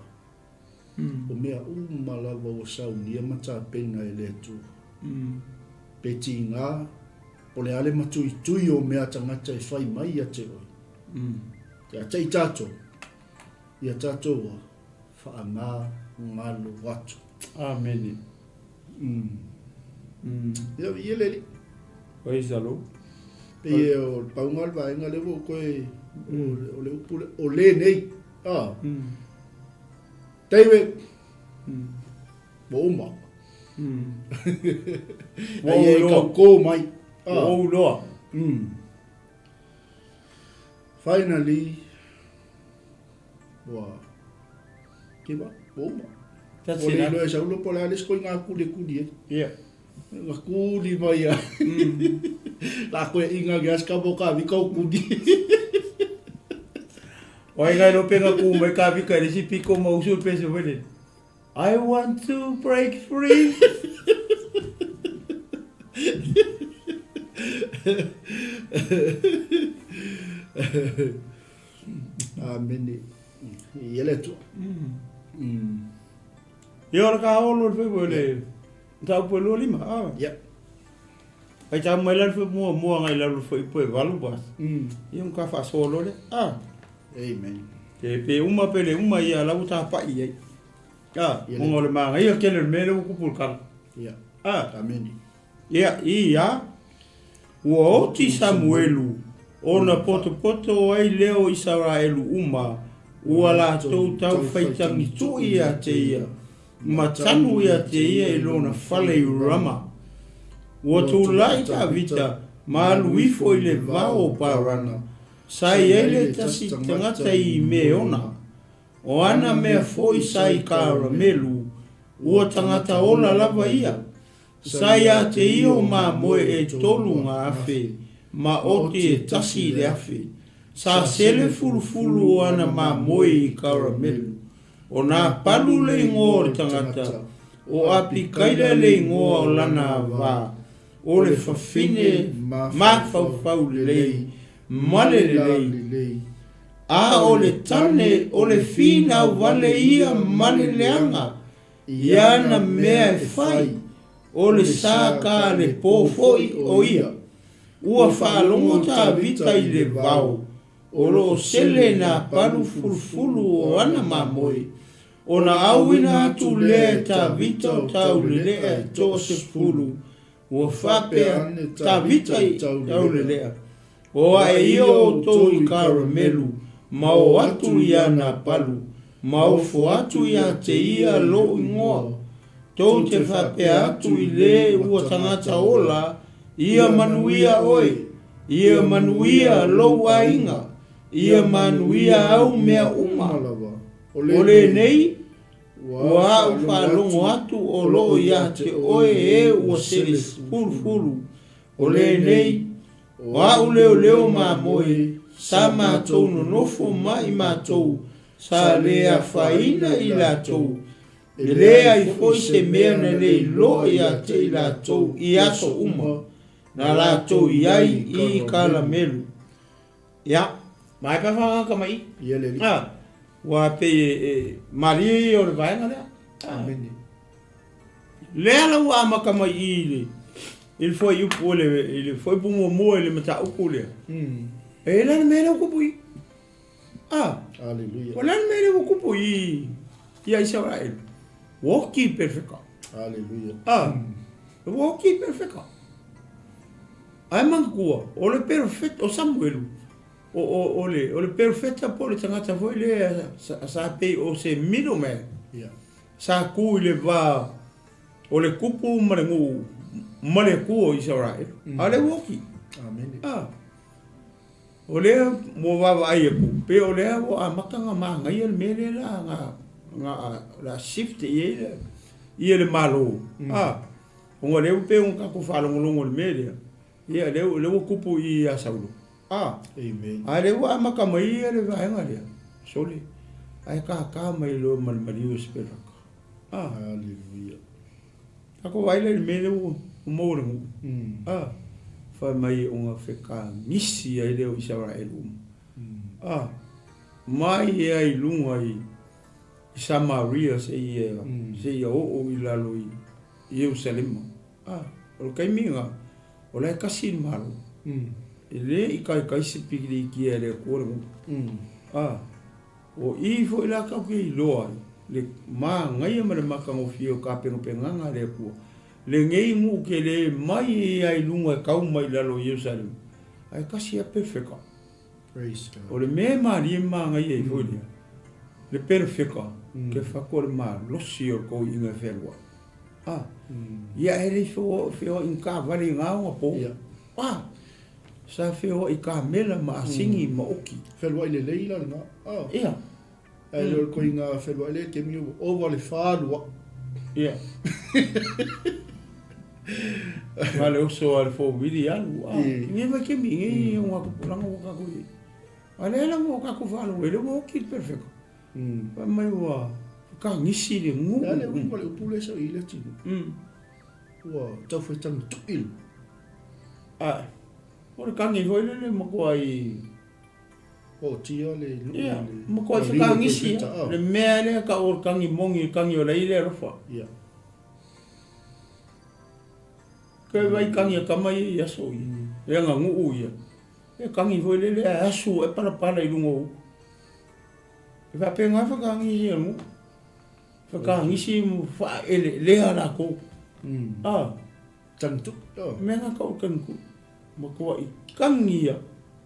O mea mala wa o sau ni a mata penga e lea tu. Pe ti ngā. O le ale matui tui o mea tangata e whai mai ia te oi. Ia tei tato. Ia tato wa. Wha ngā ngalo watu. Amen. Ia ele ni. Praise the Lord. Pe o paungal vai nga le koe o le nei. David. Boma. Wo ko mai. Oh Lord. Finally. Wa. Kiba boma. That's O le it. lo sa ulo pola le sko nga ku di. Yeah. Nga ku di mai ya. La koe inga gas ka boka vi ko ku di. Oi ngai no penga ku mai ka vi ka si piko mo usul pese vele. I want to break free. Amen. Ele tu. Yo ka olo fe vele. Ta po lo lima. Ja. Ai ta mai lan fe mo ngai la lo foi po valu bas. Yo ka fa solo le. Amen. Ke pe uma pele uma ia la uta pa ia. Mo le ma ia ke le mele ku pul kan. Ja. Amen. Ia. O ti Samuelu. Ona poto ai leo Israelu uma. Ua la tau whaitangi tu ia te ia. Matanu ia te ia I lona whale I rama. Ua tū lai ta vita, malu ifo I le vao parana. Sai ele tasi tangata I me ona. O ana mea foi sai karamelu. Ua tangata ola lava ia. Sai a te io ma moe e tolu ngā awhi. Ma oti e tasi le awhi. Sa sele fulu ana ma moe I karamelu. O nā palu le ingoa o tangata. O api kaira le ingoa o lana wā. O le whawhine ma whawhau lei. Male lei. A o le tane o le whina wale ia male leanga. Iana mea e whai. o le sa ka le po foi o ia. Ua whaalongo tā vita i le vau, o lo sele na palu fulfulu o ana mamoi, o na awina atu le tā vita o tau le lea tō se fulu, ua whapea tā vita i tau le lea. O a e ia o tō i karamelu, ma o atu i ana palu, ma o fo atu i a te ia lo ingoa, tō te whapea atu i le ua tangata ola, ia manuia oi, ia manuia Laoai inga, ia manuia au mea uma. O le nei, ua au whalongo atu o loo ia te oe e ua sere fulu. O le nei, ua au leo leo ma moe, sa mātou no nofo mai mātou, sa lea whaina i lātou. E lea i foi se mea na le loa ia te i lātou i aso uma. Na lātou iai i kalamelu. Ia, mai pa whanga ka mai. Ia le li. Wa pe mari o le vaenga lea. Amene. Lea la ua amaka mai i le. Il foi upu le, il foi pumo mo le mata upu lea. E lana mele ukupu i. Aleluia. O lana mele ukupu i. Ia Israel. Woki perfeka. Aleluia. Woki perfeka. Ai mangkua, o le perfect o Samuelu. O le perfect po le tangata foi le sa pe o se middleman. Yeah. Sa ku le va o le kupu marengu male ku o Israel. Ale woki. Amen. O le mo va ai ku. Pe o le o amakanga manga ia mele la nga la shift ia le malo. O le pe un ka ku falo ngolongo le mele. Ia leo kupu i a Saulo. Amen. A leo amaka mai le vaenga lea. Sole. Ai ka mai lo malmali o spelaka. Hallelujah. Ako vai le mele o moro. Fa mai unga feka nisi ai leo Israel. Mai ai lunga i Samaria se ia o i lalo i Jerusalem. O kai minga. O lai kasi malu. Ele i se pigri ki ele kore. O i fo ila ka ki loa. Le ma ngai ma le maka ngo fio ka penganga le ku. Le ngai mu ke le mai ai lunga ka mai lalo Jerusalem. Ai kasi a perfeka. Praise God. O le me ma li ma ngai e fo le perfeka. Ke fa ko ma lo sio ko inga felwa. Ia ele fo in ka vale nga o po. Sa feo i ka mela ma singi ma oki. Felwa ile leila nga. Ia. Ai lo ko inga felwa ile ke mi o vale falwa. Ia. Vale o so al fo vidi alu. Ni va ke mi un ka pulang o ka ko. Ale la mo ka ko valo ele mo ki perfecto. Pa mai wa ka ngisi le ngu. Ale o vale o pule so ile ti. Wa tau foi tang tuil. O le kangi hoi le makua i... O tia le... Ia, makua i whakangisi. Le mea le ka o kangi mongi, kangi o lei le rofa. Ia. Kai vai kangi a kamai i aso i. E anga ngu ia. E kangi hoi le asu e para i lungo u. E whapenga whakangisi e ngu. Whakangisi mu wha ele lea la ko. Tang tu. Mea nga ka o kanku. Makua i kangi ia.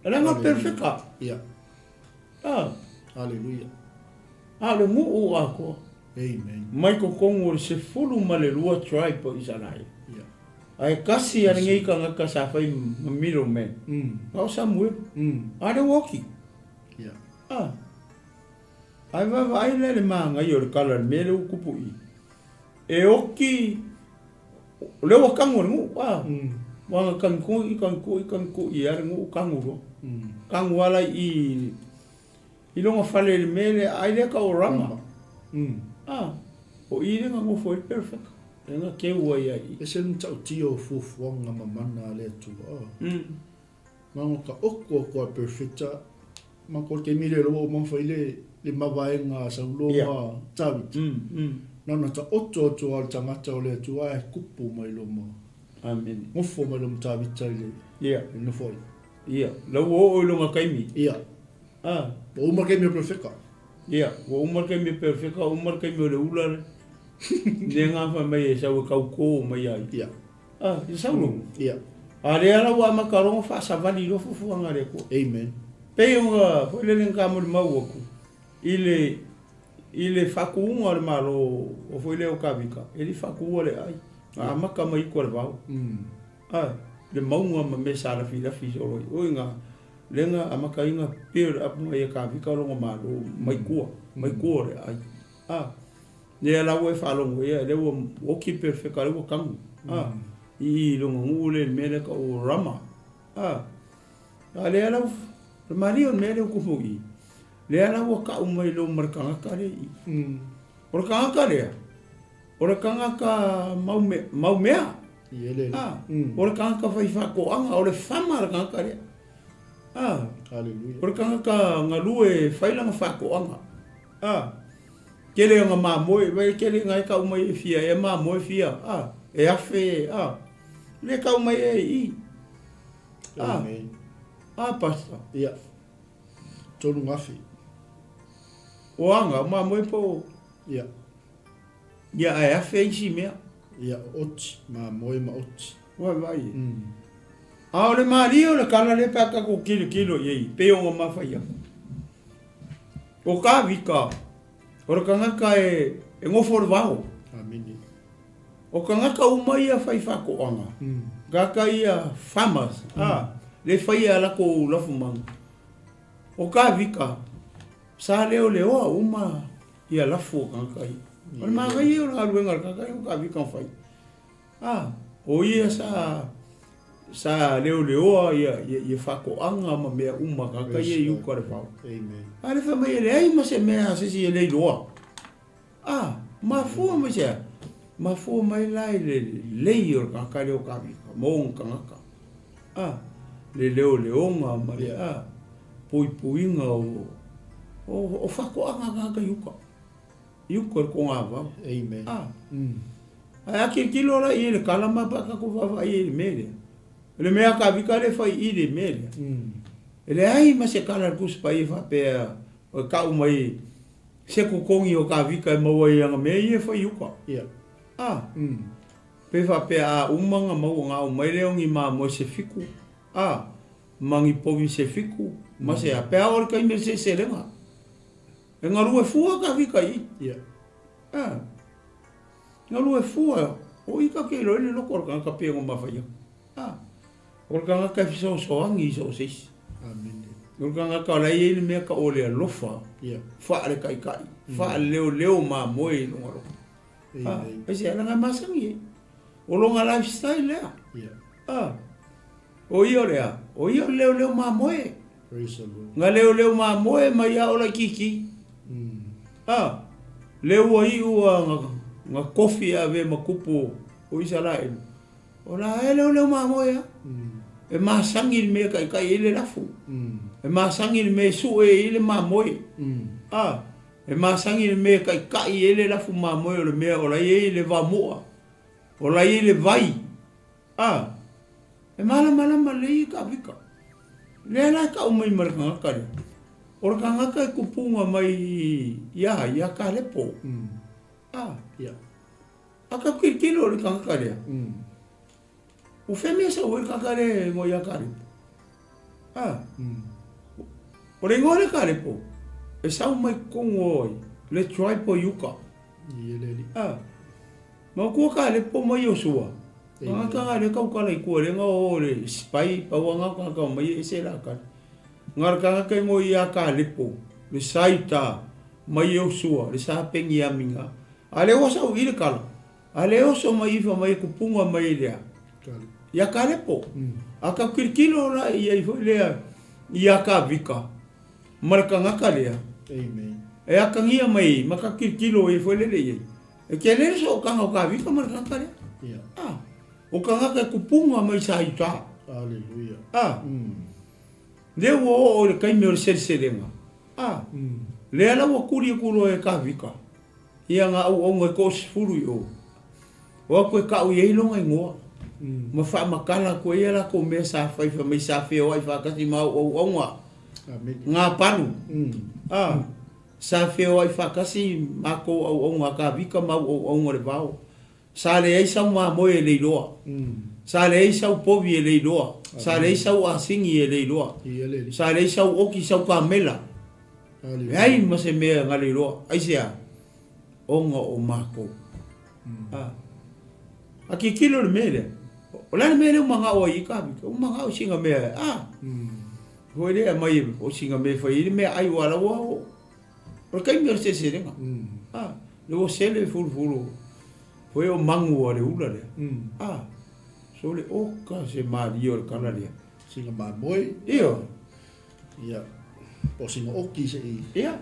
Ranga perfeka. Ia. Hallelujah. Le ngu o ako. Amen. Mai ko kongo se fulu male lua tribe po isanai. Ia. Ai kasi ana ngai ka ngaka sa fai middle man. Au Samuel. Ale woki. Ia. Ai vai le manga i o le kala mele o kupu i. E oki le wa kango ngu. Wanga kanku i are ngu kangu ro. Kangu wala i longa fale le mele ai le ka o rama. O i le ngu foi perfect. Nga ke ua ia i. E se tau tio fufuanga mamana le tu. Mango ka oko ko perfecta. Mango ke mile lo mo fai le mawaenga sa lo ma tavi. Nana ta oto al tangata o le tua e kupu mai lomo. Amen. Ngofo mai lomo tawita ile. Ia. Ino foi. Ia. Lau o ilunga kaimi. Ia. Wa uma kaimi perfeka. Ia. Wa uma kaimi perfeka, uma kaimi o le ula. Ne ngafa mai e sau kauko mai ai. Ia. I saulu. Ia. A le ala wa makarongo fa savali lo fufuanga le ko. Amen. Pe unga foi le ngamo le mau aku. Ile fakuunga le malo o foi le o kavika. Ele fakuua le ai. A maka mai ko le vau. Le maunga ma me sala fi solo. O inga lenga a maka inga pe ap mai kavika lo malo mai ko le ai. Ne la we fa lo we le o ki perfeka le o kamu. I lo ngule mele ka o rama. Ale ala le mari on mele ko fui. Le ala wa ka umai lo markanga ka le. Or ka ka le. Or ka ka mau mea. Yele. Or ka ka fai fa ko anga or fama ka ka le. Hallelujah. Or ka ngalue fai la fa ko anga. Kele nga ma moi, vai kele nga ka umai fia e ma moi fia. E afe le ka umai e I. Amen. Pastor. Ia. Tonu ngafi. O anga ma moi po. Ia. Ia e afe isi mea. Ia oti ma moi ma oti. Vai. O le mario le kala le paka ko kilo ye. Pe o ma fa ia. O ka vika. O ka ngaka e ngofo le vao. Amen. O ka ngaka umai a fai fa ko anga. Gaka ia farmers. Le fai ala ko lafu mang. O ka vika. Sa leo uma ia lafu ka ngaka i. O ma ga ia la luenga ka ka vika fai. O ia sa leo ia fa ko anga ma me uma ka ia yu ka fa. Amen. Ale fa mai le ai ma se me se si le loa. Ma fu ma se. Ma fu mai lai le yor ka leo ka vika. Mo ka ngaka. Le leo ma le puinga o fa ko anga ka yuka. Yuka ko nga va. Amen. Ai kilo la i le kalama pa ka ko va i le mele. Le mea ka vika le fa i le mele. Ele ai ma se kala kus pa i fa pe o ka umai se ko kongi o ka vika ma wa ia me i fa yuka. Ia. Pe fa pe a umanga ma nga umai le ngi ma mo se fiku. Mangi povi se fiku. Ma se a pe a or ka i me se lenga. E ngaru e fua ka vika i. Ia. Ngaru e fua. O i ka ke lo le lokor ka pe ngo ma fa ia. O ka ka fiso so angi so sis. Amen. O ka ka la i me ka o le lofa. Ia. Fa le kai. Fa leo ma moi no ngaro. E se ala ma sangi. O lo nga lifestyle le. Ia. O io leo ma moi. Praise the Lord. Nga leo ma moi ma ia o la kiki. Leo ai ua nga kofi ave makupu o isa la e. O la leo ma moi. E ma sangi me kai ele lafu. E ma sangi me su e ele ma moi. E ma sangi me kai ele lafu ma moi o le me o la ele va moa. O la ele vai. E mala le ka vika. Le la ka umai marka ka. O ka ngaka kupunga mai ya ka lepo. Ia. Aka kilo le ka ngaka le. O feme sa o ka ka le ngo ya ka le. O le ngore ka lepo. E sa mai kongo le try po yuka. Yeleli. Ma ko ka lepo mai o sua. Nga ka le ka le ko le nga o le spy pa wa nga ka mai se la ka. Ngar ka mo ia ka lepo le saita mai o sua le sa pengi a minga ale o sa o ile kala ale o so mai fa mai ku punga mai le ya ka lepo aka kirkilo la ia i le ia ka vika marka nga ka le Amen. e aka ngia mai maka kirkilo e foi le le e ke le so ka vika marka ka le o ka nga ku punga mai saita. Hallelujah. Leo o le kai me o se lenga. Le ala wa kuri e ka vika. ia ngā au ngai ko sifuru i o. Wa koe ka u iei longa ingoa. Ma wha makala koe ia la ko mea sa whaifa mai sa whio ai whakati mau au ngā. Ngā panu. Sa whio ai whakasi mako au ngā ka vika mau au ngā re vau. Sa le ei sau mā moe e leiloa. Sa le ei sau povi e leiloa. Sa le ei sau asingi e leiloa. Sa le ei sau oki sau ka mela. Ai ma se mea ngā leiloa. Aisea. Onga o mako. A ki kilo le mele. O lana mele o manga o i ka vika. O manga o singa mea. Hoi lea mai o singa mea whai. Ile mea ai wala ua o. O kai mea se se renga. Le o sele furu. Hoi o mangu a le ula lea. So le oka se maari o le kala lea. Singa maa moi. Iyo. Ia. O singa oki se i. Ia.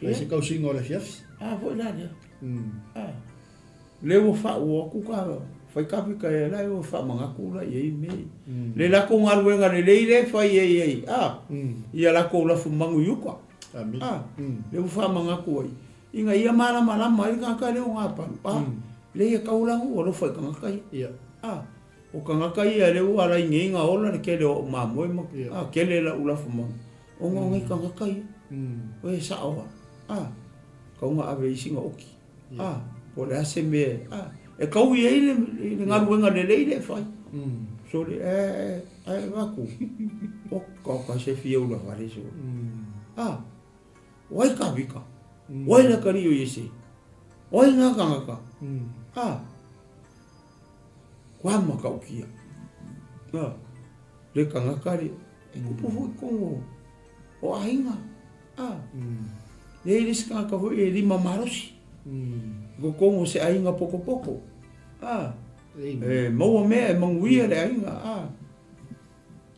Ia se kau singa o le fiafi. Hoi la lea. Le o wha ua kuka. Whai kapika e lai o wha mangaku la iei mei. Le lako ngaruenga le leile whai ei. Ia lako lafu mangu yuka. Le o wha mangaku ai. Inga ia mana mai ngaka le o ngapa. Le ia kaulangu o lo whai kangakai. Ia. O kangakai e le o ala inga ola le kele o mamoe mo. Kele la ulafu mangu. O ngai kangakai. O e sa oa. Kaunga ave isinga oki. Po le ase me. E kau i eile ngaruenga le leile whai. So le ai waku. O ka se fia ula whare so. Wai ka vika. Wai la kari o yese. Wai ngā kangaka. Kua maka ukia. Le kangaka le. E kupu hui kongo. O ainga. Le iris kangaka hui e lima marosi. Ko kongo se ainga poko. Maua mea e manguia le ainga.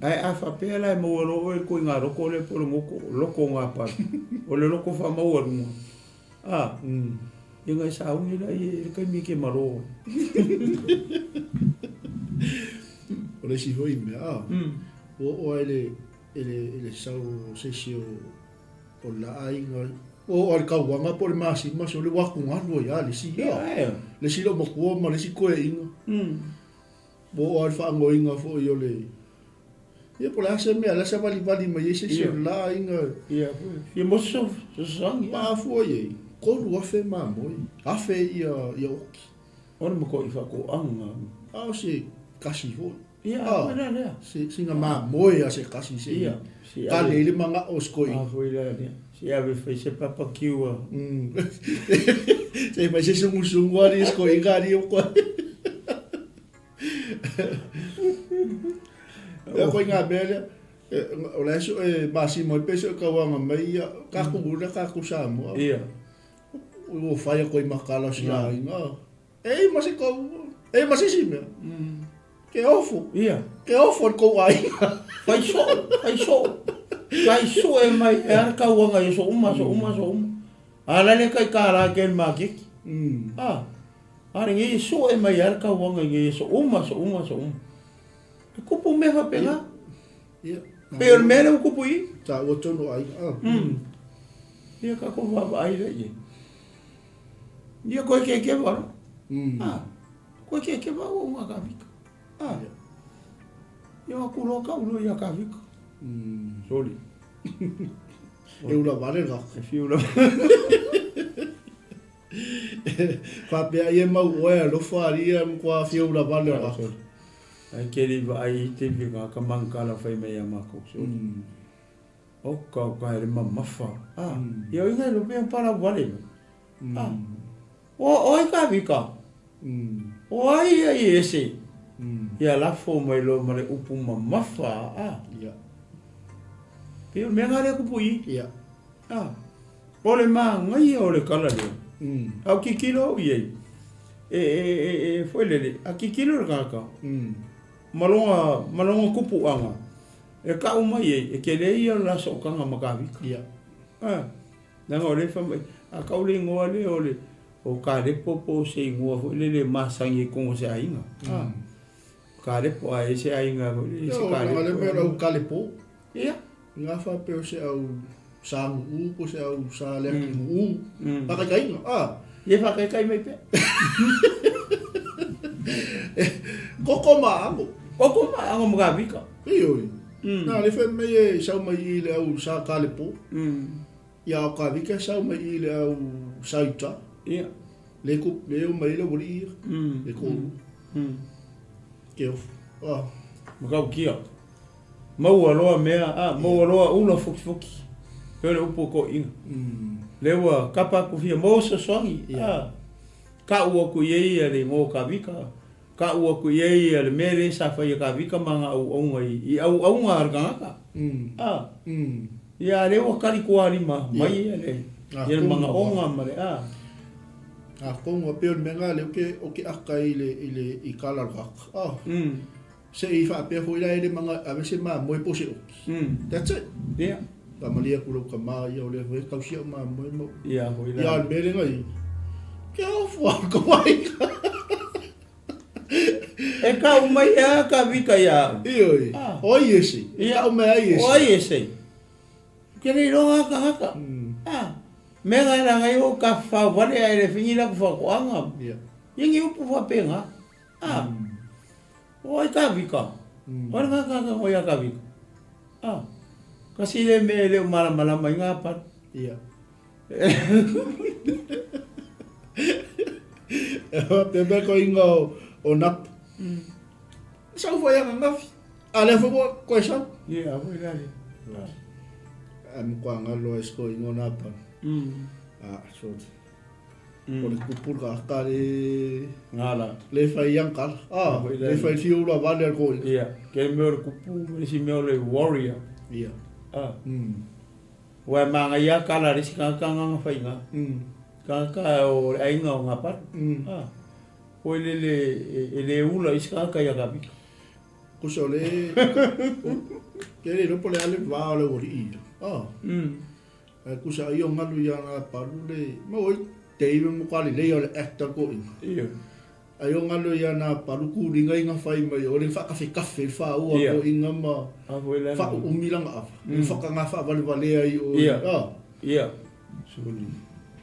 Ai a whapea lai maua roe koe ngā roko le polo ngoko. Loko ngā pari. O le loko wha maua runga. Ia ngai saungi lai e kai mi ke maro. O le si hoi mea. O ele sau sesi o la ainga. O al kauanga po le masi o le waku ngaro ia le si. Le si lo mokua ma le si koe inga. O al whaangoinga fo i o le. Ia po le ase mea la sa vali ma yese si o la inga. Ia moso sangi. Pa fo i kolu afe ma moi. Afe ia oki. Ona mako i whako anga. O se kasi fo. Ia, lea. Singa ma moi a se kasi se. Ia. Ka leile manga o skoi. Foi lea. Si ave fai se papa kiua. Se mai se sungu ari skoi ngari o koe. E koe ngā mea o le so e masi mo peso ka wanga mai ka kugura ka kusamo. Ia. O fai koe makala si ainga. Ei masi ko. Ei masi si mea. Ke ofo. Ia. Ke ofo ko ainga. Fai so. Kai so e mai e ar ka wanga e so uma. Ala le kai kara ken makiki. Are ngi so e mai ar ka wanga ngi so uma. Kupu me fa pela. Ia. Pero me no kupu i. Ta o tono ai. Ia ka ko va ai le. Ia ko ke va. Ko ke va o nga ka vika. Ia ku lo ka ulo ia ka vika. Sorry. E ula vale ga. E fiula. Fa pe ai mau oe lo faria kwa fiula vale ga. Ai keri vai te vinga ka mankala fai me ya mako. O ka ele mamafa. Ia inga lo pe para vale. O ka vika. O ai ese. Ia la fo mai lo mare upu mamafa. Ia. Pero me ngare ku pui. Ia. Ole ma ngai ole kala le. Au ki kilo ye. Foi le. A ki kilo ka. Malonga kupu anga. E ka uma ye e ke le ia la so kanga makavi. Ia. Nanga ole fa a ka ole ngoa le ole. O ka le popo se ngoa foi le masangi ko se ainga. Ka le po ai se ainga. Se ka le me o ka le po. Ia. Nga fa pe o se au sa ngu po sa sa le ngu pakai Ia whakaikai mai pe. koko maango mga vika. ioi na le fe mai sa mai I le au sa kalepo ia ka vika sa mai I le au saita Ia. le ku le mai le wuri le ko ke Makau kia. Maua loa mea, maua loa una fuki. Pele upo ko inga. Lewa kapa ku fia moso songi. Ka ua ku yei ale ngō ka vika. Ka ua ku yei ale mere sa whai ka vika manga au aunga I au aunga argangaka. Ia lewa kari kuari mai ale. Ia manga onga mare. Kongo peo menga le oke aka I kala raka. Se I wha pia hoi lai le manga avese moi po se oki. That's it. Yeah. Pa malia kuro ka maa ia o le hoi kausia moi mo. Ia hoi lai. Ia mere ngai. Kia fua ko mai. E ka umai ka vika ia. Ioi. Oi ese. Ia umai ese. Oi ese. Kere ronga ka haka. Mega na ngai o ka fa vale ai le fingira ku fa ko anga. Ia. Ingi upu fa penga. Oi ka vika. Oi ka oi ka vika. Kasi le me le mala mai ngapa. Ia. Pe ko ingo o nap. Sa foi a ngaf. Ale fo ko sa. Ia, foi dali. Am ko ngalo esko ingo napa. So. O le kupura ka le ngala. Le fai yang kal. Le fai fiu la vale ko. Ia, ke me o kupu, si me o le warrior. Ia. Wa manga ia kala risi ka nga fai nga. Ka o ainga o ngapa. Ko le ula iska ka ia gabi. Ko so le ke le no pole ale va le ori. Ku sa io ngalu ia nga paru le mo te iwe mo kali le o le actor ko. Ia. Ayo ngalu ia na paru ku ringa inga fai mai o le fa kafe fa o ko inga ma. Fa umilang af. Fa ka nga fa vale ai o. Ia. Suli.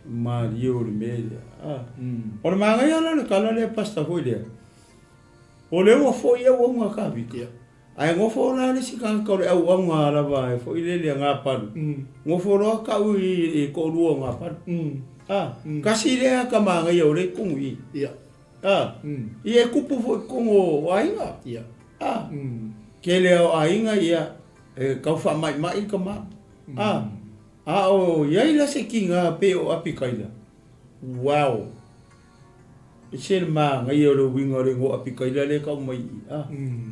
Mario le media. O le manga ia le kala le pasta foi le. O le o foi e o nga ka vika. Ai ngofo na le sikang ka le au nga la vai foi le nga pa. Ngofo ro ka u I ko ruo nga pa. Kasi le ka manga ia o le kungi. Ia. Ia kupu foi kongo ainga. Ia. Ke le ainga ia ka fa mai ka ma. O ia la se kinga pe o apikaila. Wow. Ese ma ngai o le winga le ngo apikaila le ka mai.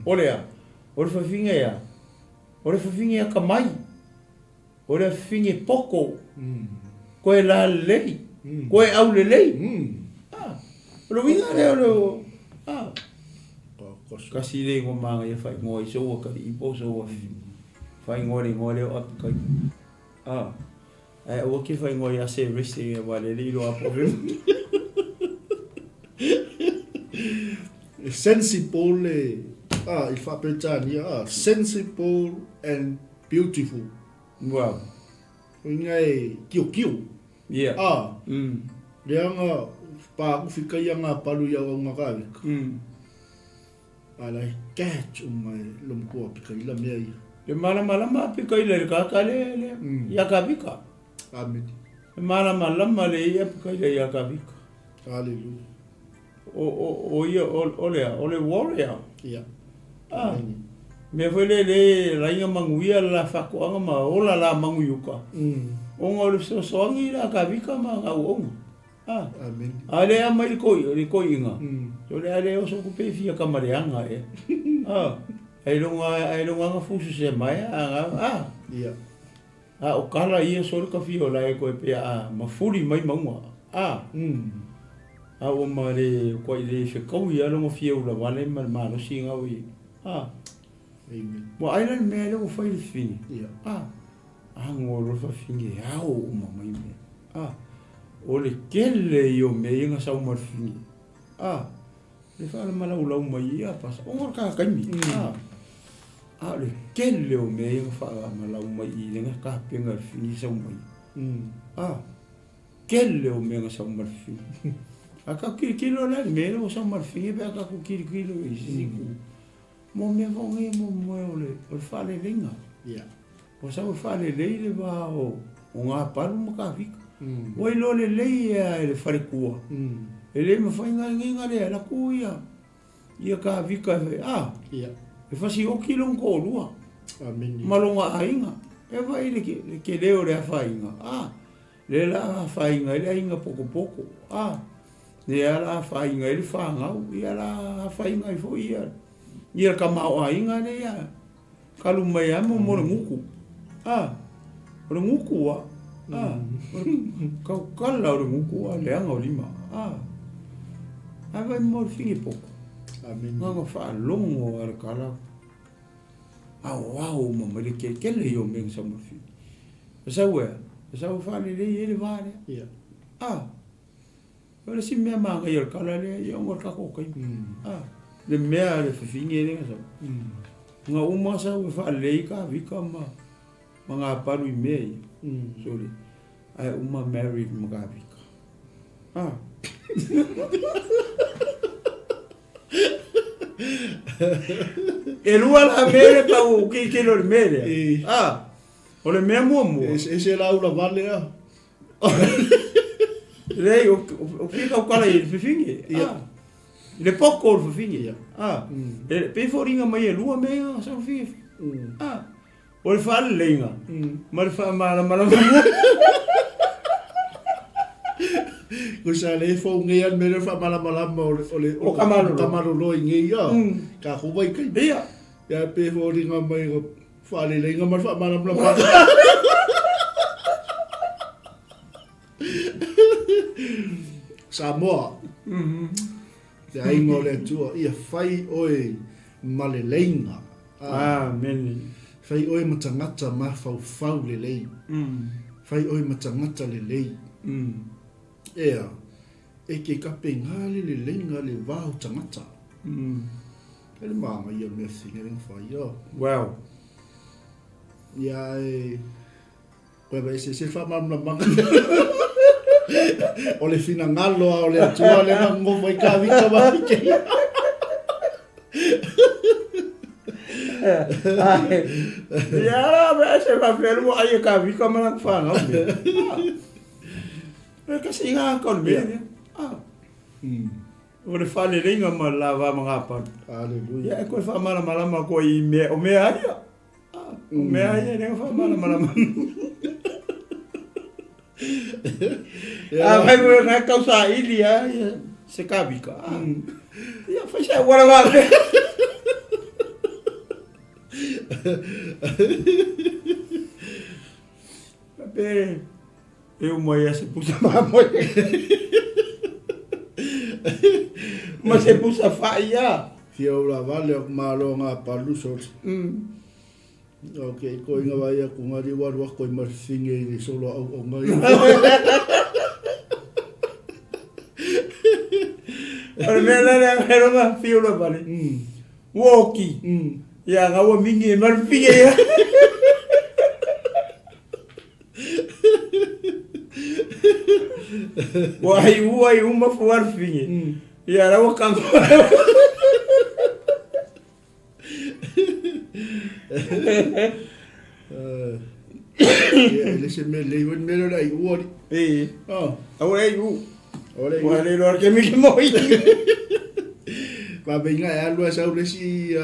Olea. O le fafinga ia. O le fafinga ka mai. O le finge poko. Ko e la lei. Ko e au le lei. O le winga le o kasi le ngo ma ngai fai ngo I so ka I po so fai ngo le o apikaila. O ke fai ngoi ase resti e wale li lo apo. Sensible I fa petania sensible and beautiful. Wow. Ngai kiu. Yeah. Leanga pa ku fika nga palu ya nga ka. Ala catch mai lom ko apikaila me. Le mala apikaila le ka le ya ka vika. Amen. Mala le ia pikaila ia ka vika. Hallelujah. O ia ole warrior. Ia. Me foi le rainga manguia la fakoanga ma ola la manguyuka. O ngol so ngi la ka vika ma nga o. Amen. Ale a mai ko inga. So le ale o so ku pe fia kamareanga e. Ai longa fusu se mai Ia. O kala ia solo ka fio la e ko pe mafuri mai maunga. O mare ko le fe ko ia lo mo fio la vale ma lo singa wi. Amen. Mo ai lan me lo foi fini. Ia. Ngolo fa fini o mai me. O le kele yo me inga sa mo fini. Le fa la mala ula mai ia pas. O ka mi. le kele o mea inga wha malau mai I lenga ka penga whini sau mai. Kele o mea sau mai whini. A ka kilo la mea o sau mai whini pe a ka ku kilo I siku. Mo mea vonge mo moe o le whale lenga. O sau whale lei le wa o ngā paru ma ka whika. O ilo le lei e le whare kua. E le ma whainga nginga le la kuia. Ia ka whika e e whasi o kilo ko lua. Malonga ainga. E vai le ke leo le whainga. Le la whainga le ainga poko poko. Le la whainga le whangau. Ia la whainga I fo ia. Ia ka mau ainga le ia. Kalu mai amo mo le nguku. O le nguku wa. Kau kala o le nguku wa le anga o lima. Vai mo le whingi poko. Nganga whaalongo ar kala. Wow, mama le kele yo meng sa mo whingi. Sau e. Sau whale le ele vare. Ora si mea manga I ar kala le I ongor kako kai. Le mea le whingi le nga sau. Nga uma sau e whale ka vika ma. Mga paru I mea. Sorry. Ai uma married mga vika. E lua la mere pa o ke lo mere. O le mea mo. Ese la ula vale a. Lei o fica o kala I whiwhingi. Le poko o whiwhingi. E pe foringa mai e lua mea sa whiwhingi. O le whaale leinga. Ma le wha mala. Ko sa le fo ngai an mere fa mala o kamaru loi ngai ya ka ko vai kai ya pe fo ringa mai ko fa le lenga mar fa mala Samoa ya ingo le tua ia fai oi male lenga meni fai oi matangata ma fau le lei fai oi matangata le lei e ke ka pengale le lenga le wau tangata. Ele mama ia me singa ring fa yo. Wow. Ya koe ba se fa mam na manga. O le fina ngalo o le tua le na ngo vai ka vika ba ke. Ya ba se va fer mo ai ka vika ma na fa no. Ka singa kon me. O le whale ringa ma lava mga pan. Aleluia. Ia koe wha malama ko I mea. O mea aia. O mea aia ringa wha malama. Vai mo ngai kau sa ili se ka vika. Ia whai sa wara wale. Pe eu moia se pusa mamoi. Mas se pusa faia. Fia ora vale o malo nga palu sort. Okay, ko inga vai ku ngari waru ko mar singe ni solo o ngai. Ora mela era ma fio ora vale. Woki. Ya gawa mingi mar finge. Wai uma fuar finge. Ya ra o kango. Ele se me lei wen mero dai uori. Ora u. Ora le lo que mi moi. Va venga e alua sa ule si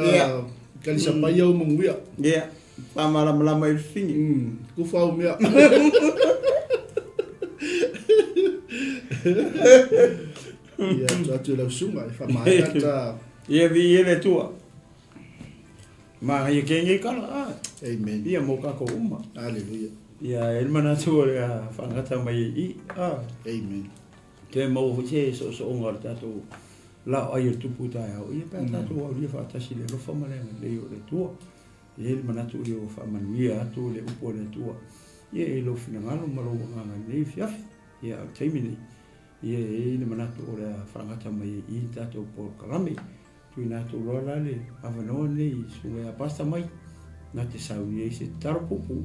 kali sa mai o mongwia. Ya. Pa mala mai finge. Ku fa o mea. Ia tatu la sunga fa mai ta. Ia vi ele tua. Ma ia kengi kala. Amen. Ia mo ka ko uma. Aleluia. Ia el mana tu le fangata mai I. Amen. Ke mo che so ngar tatu. Laoai A Le Tupu tai au. Ia pa tatu o ia fa tasi le fa male le o le tua. El mana tu o fa manuia tu le upo le tua. Ia e lo fina ngalo malo nganga nei fiaf. Ia taimini. Ia le mana tu o le fangata mai I tatu por kalame. Tu na tu lo la le avano nei su e pasta mai na te sauni se tarapupu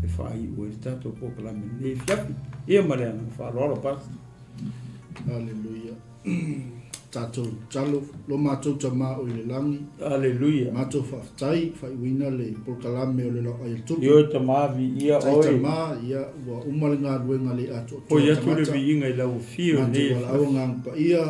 e whai ua te tato pokalame ne fiapi ia mareanga wharoara pas. Hallelujah. Tātou talo, lo mātou tamā o le langi. Hallelujah. Mātou whaftai, whai wina le polkalame o le Laoai A Le Tupu. Io tamā vi ia oi. Tai tamā, ia ua umale ngā ruenga le ato. Po ia tūre vi inga I lau fio ne. Mātou wala au ngā pa ia.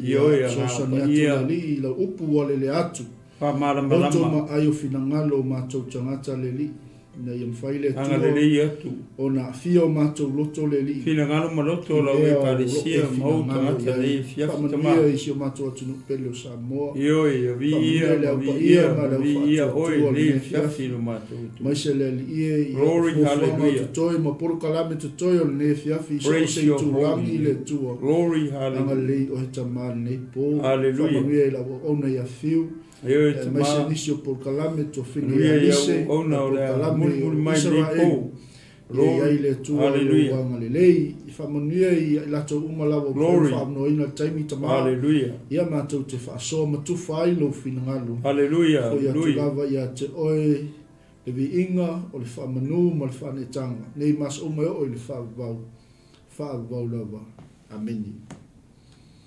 Io ia sosa ngā ni pa atu ia. la li, ila upu wale le atu. Pa mara Oto malama. ma ayo finangalo mātou tangata le li. Na ia mwhaile Anga le lei atu. o na fio mātou loto le li. Fina ngalo maloto lau e paresia mau tangata le fiafi tamā. Whamanuia isi o mātou atu nukpele o Samoa. Io ia vi ia oi le fiafi no mātou. Maise le li ie. Glory, hallelujah. Tutoi ma poro kalame tutoi o le ne fiafi. Praise your langi holy le name. tua. Glory, Anga hallelujah. lei o he tamā nei po. Hallelujah. Whamanuia I la ona ia fiu. Io Maise tamā. nisi o poro kalame to fini Hallelujah, ia lise. ia ona o le mulmul mai nei Israel. po. Ia ai le tua o Hallelujah. wanga le lei. I whamanuia I lato umalawa. Glory. Whamanoina taimi tamā. Hallelujah. Ia mātou te whaasoa matuwha ai lo finangalo. Hallelujah. O ia te Hallelujah. lava ia te oe le vi inga o le whamanu ma le whanetanga. Nei mas o mai o le whaavau lava. Ameni.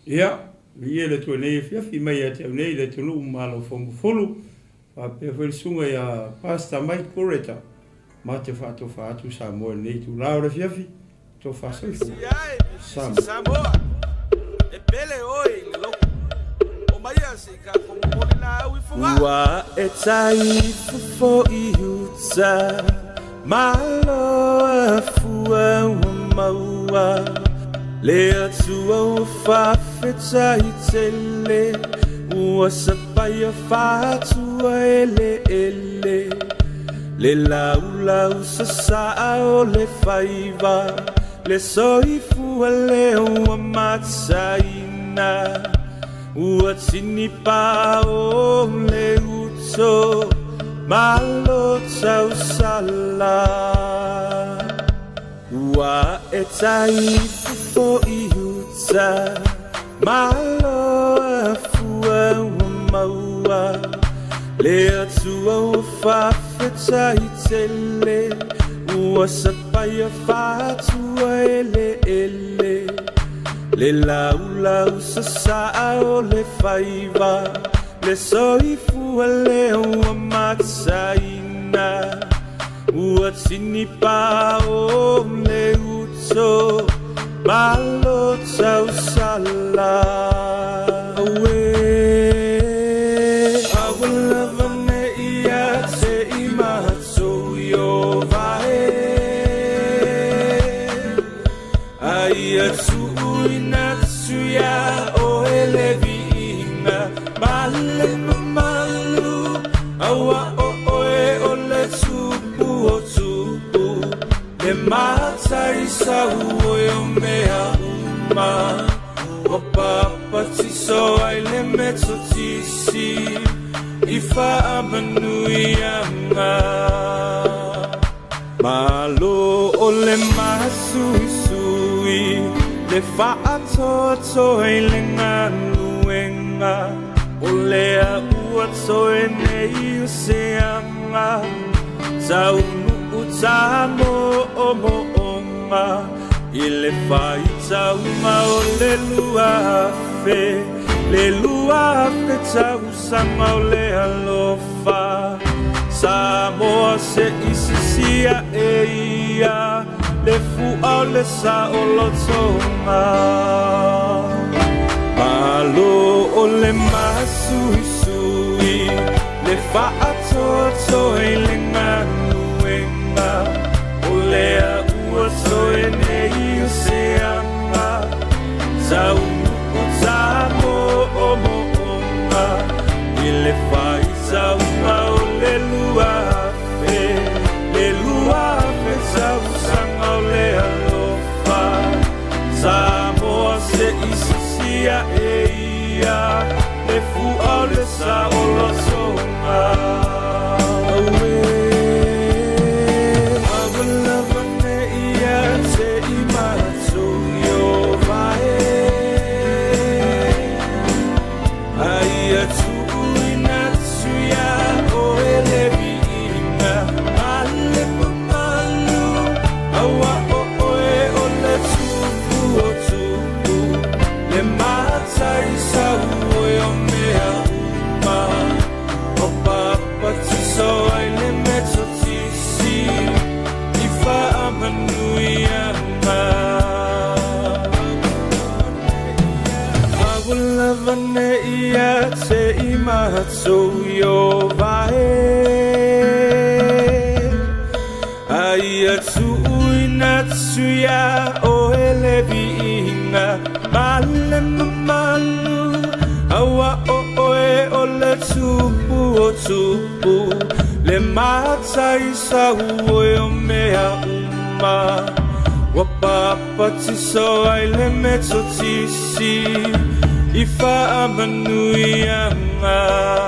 Ia, ia le tue nei fiafi mai a te au nei le tunu umalo whamufulu. Pa pe whelisunga ia pasta mai koreta. Ma te whatofa atu Samoa nei tu lao le fiafi. To whasoifu. Samoa. E pele oi le loko. O mai a se ka komomoni na au I funga. Ua e tai fufo I huta. Malo a fua ua maua. Le atua ua whawhita I tele. Ua sapaya whatua ele. Le lau sa saa o le whaiva. Le soifua leo ua matsaina. Ua tini pa o le uto. Malo tau sala. Ua e tai fufo I huta. Malo a fua ua maua. Le atua ua whawhita I tele. Ua sapaya whatua ele. Le lau sa saa o le whaiva. Le soifua leo ua matsaina. Ua tini pa o le uto. Malo tau sala. Matai sa uo mea uma. O papa tiso ai le meto tisi. I whaamanui anga. Malo o le masui. Le whaatoto I le nganuenga. O lea ua toe nei o se anga. Taunu utamo o moonga. I le whaita uma o le luafe. Le luafe tau sanga o le alofa. Samoa se isisia e ia. Le fua o le sa o lotonga. Malo o le masui sui. Le whaatoto e le nganuenga. O lea ua toe nei o se anga. Tau utamo o moonga. I le whaita uma o le luafe. Le luafe tau sanga o le alofa. Samoa se isisia e ia. Le fua o le sa o lotonga. sane ia te imahatso yo vae Aia tuina tuya o elevi inga Male mamalu Awa o oe o le tupu o tupu Le matai sa ue o mea uma Wapapa tiso ai le meto tisi Ifa amanui anga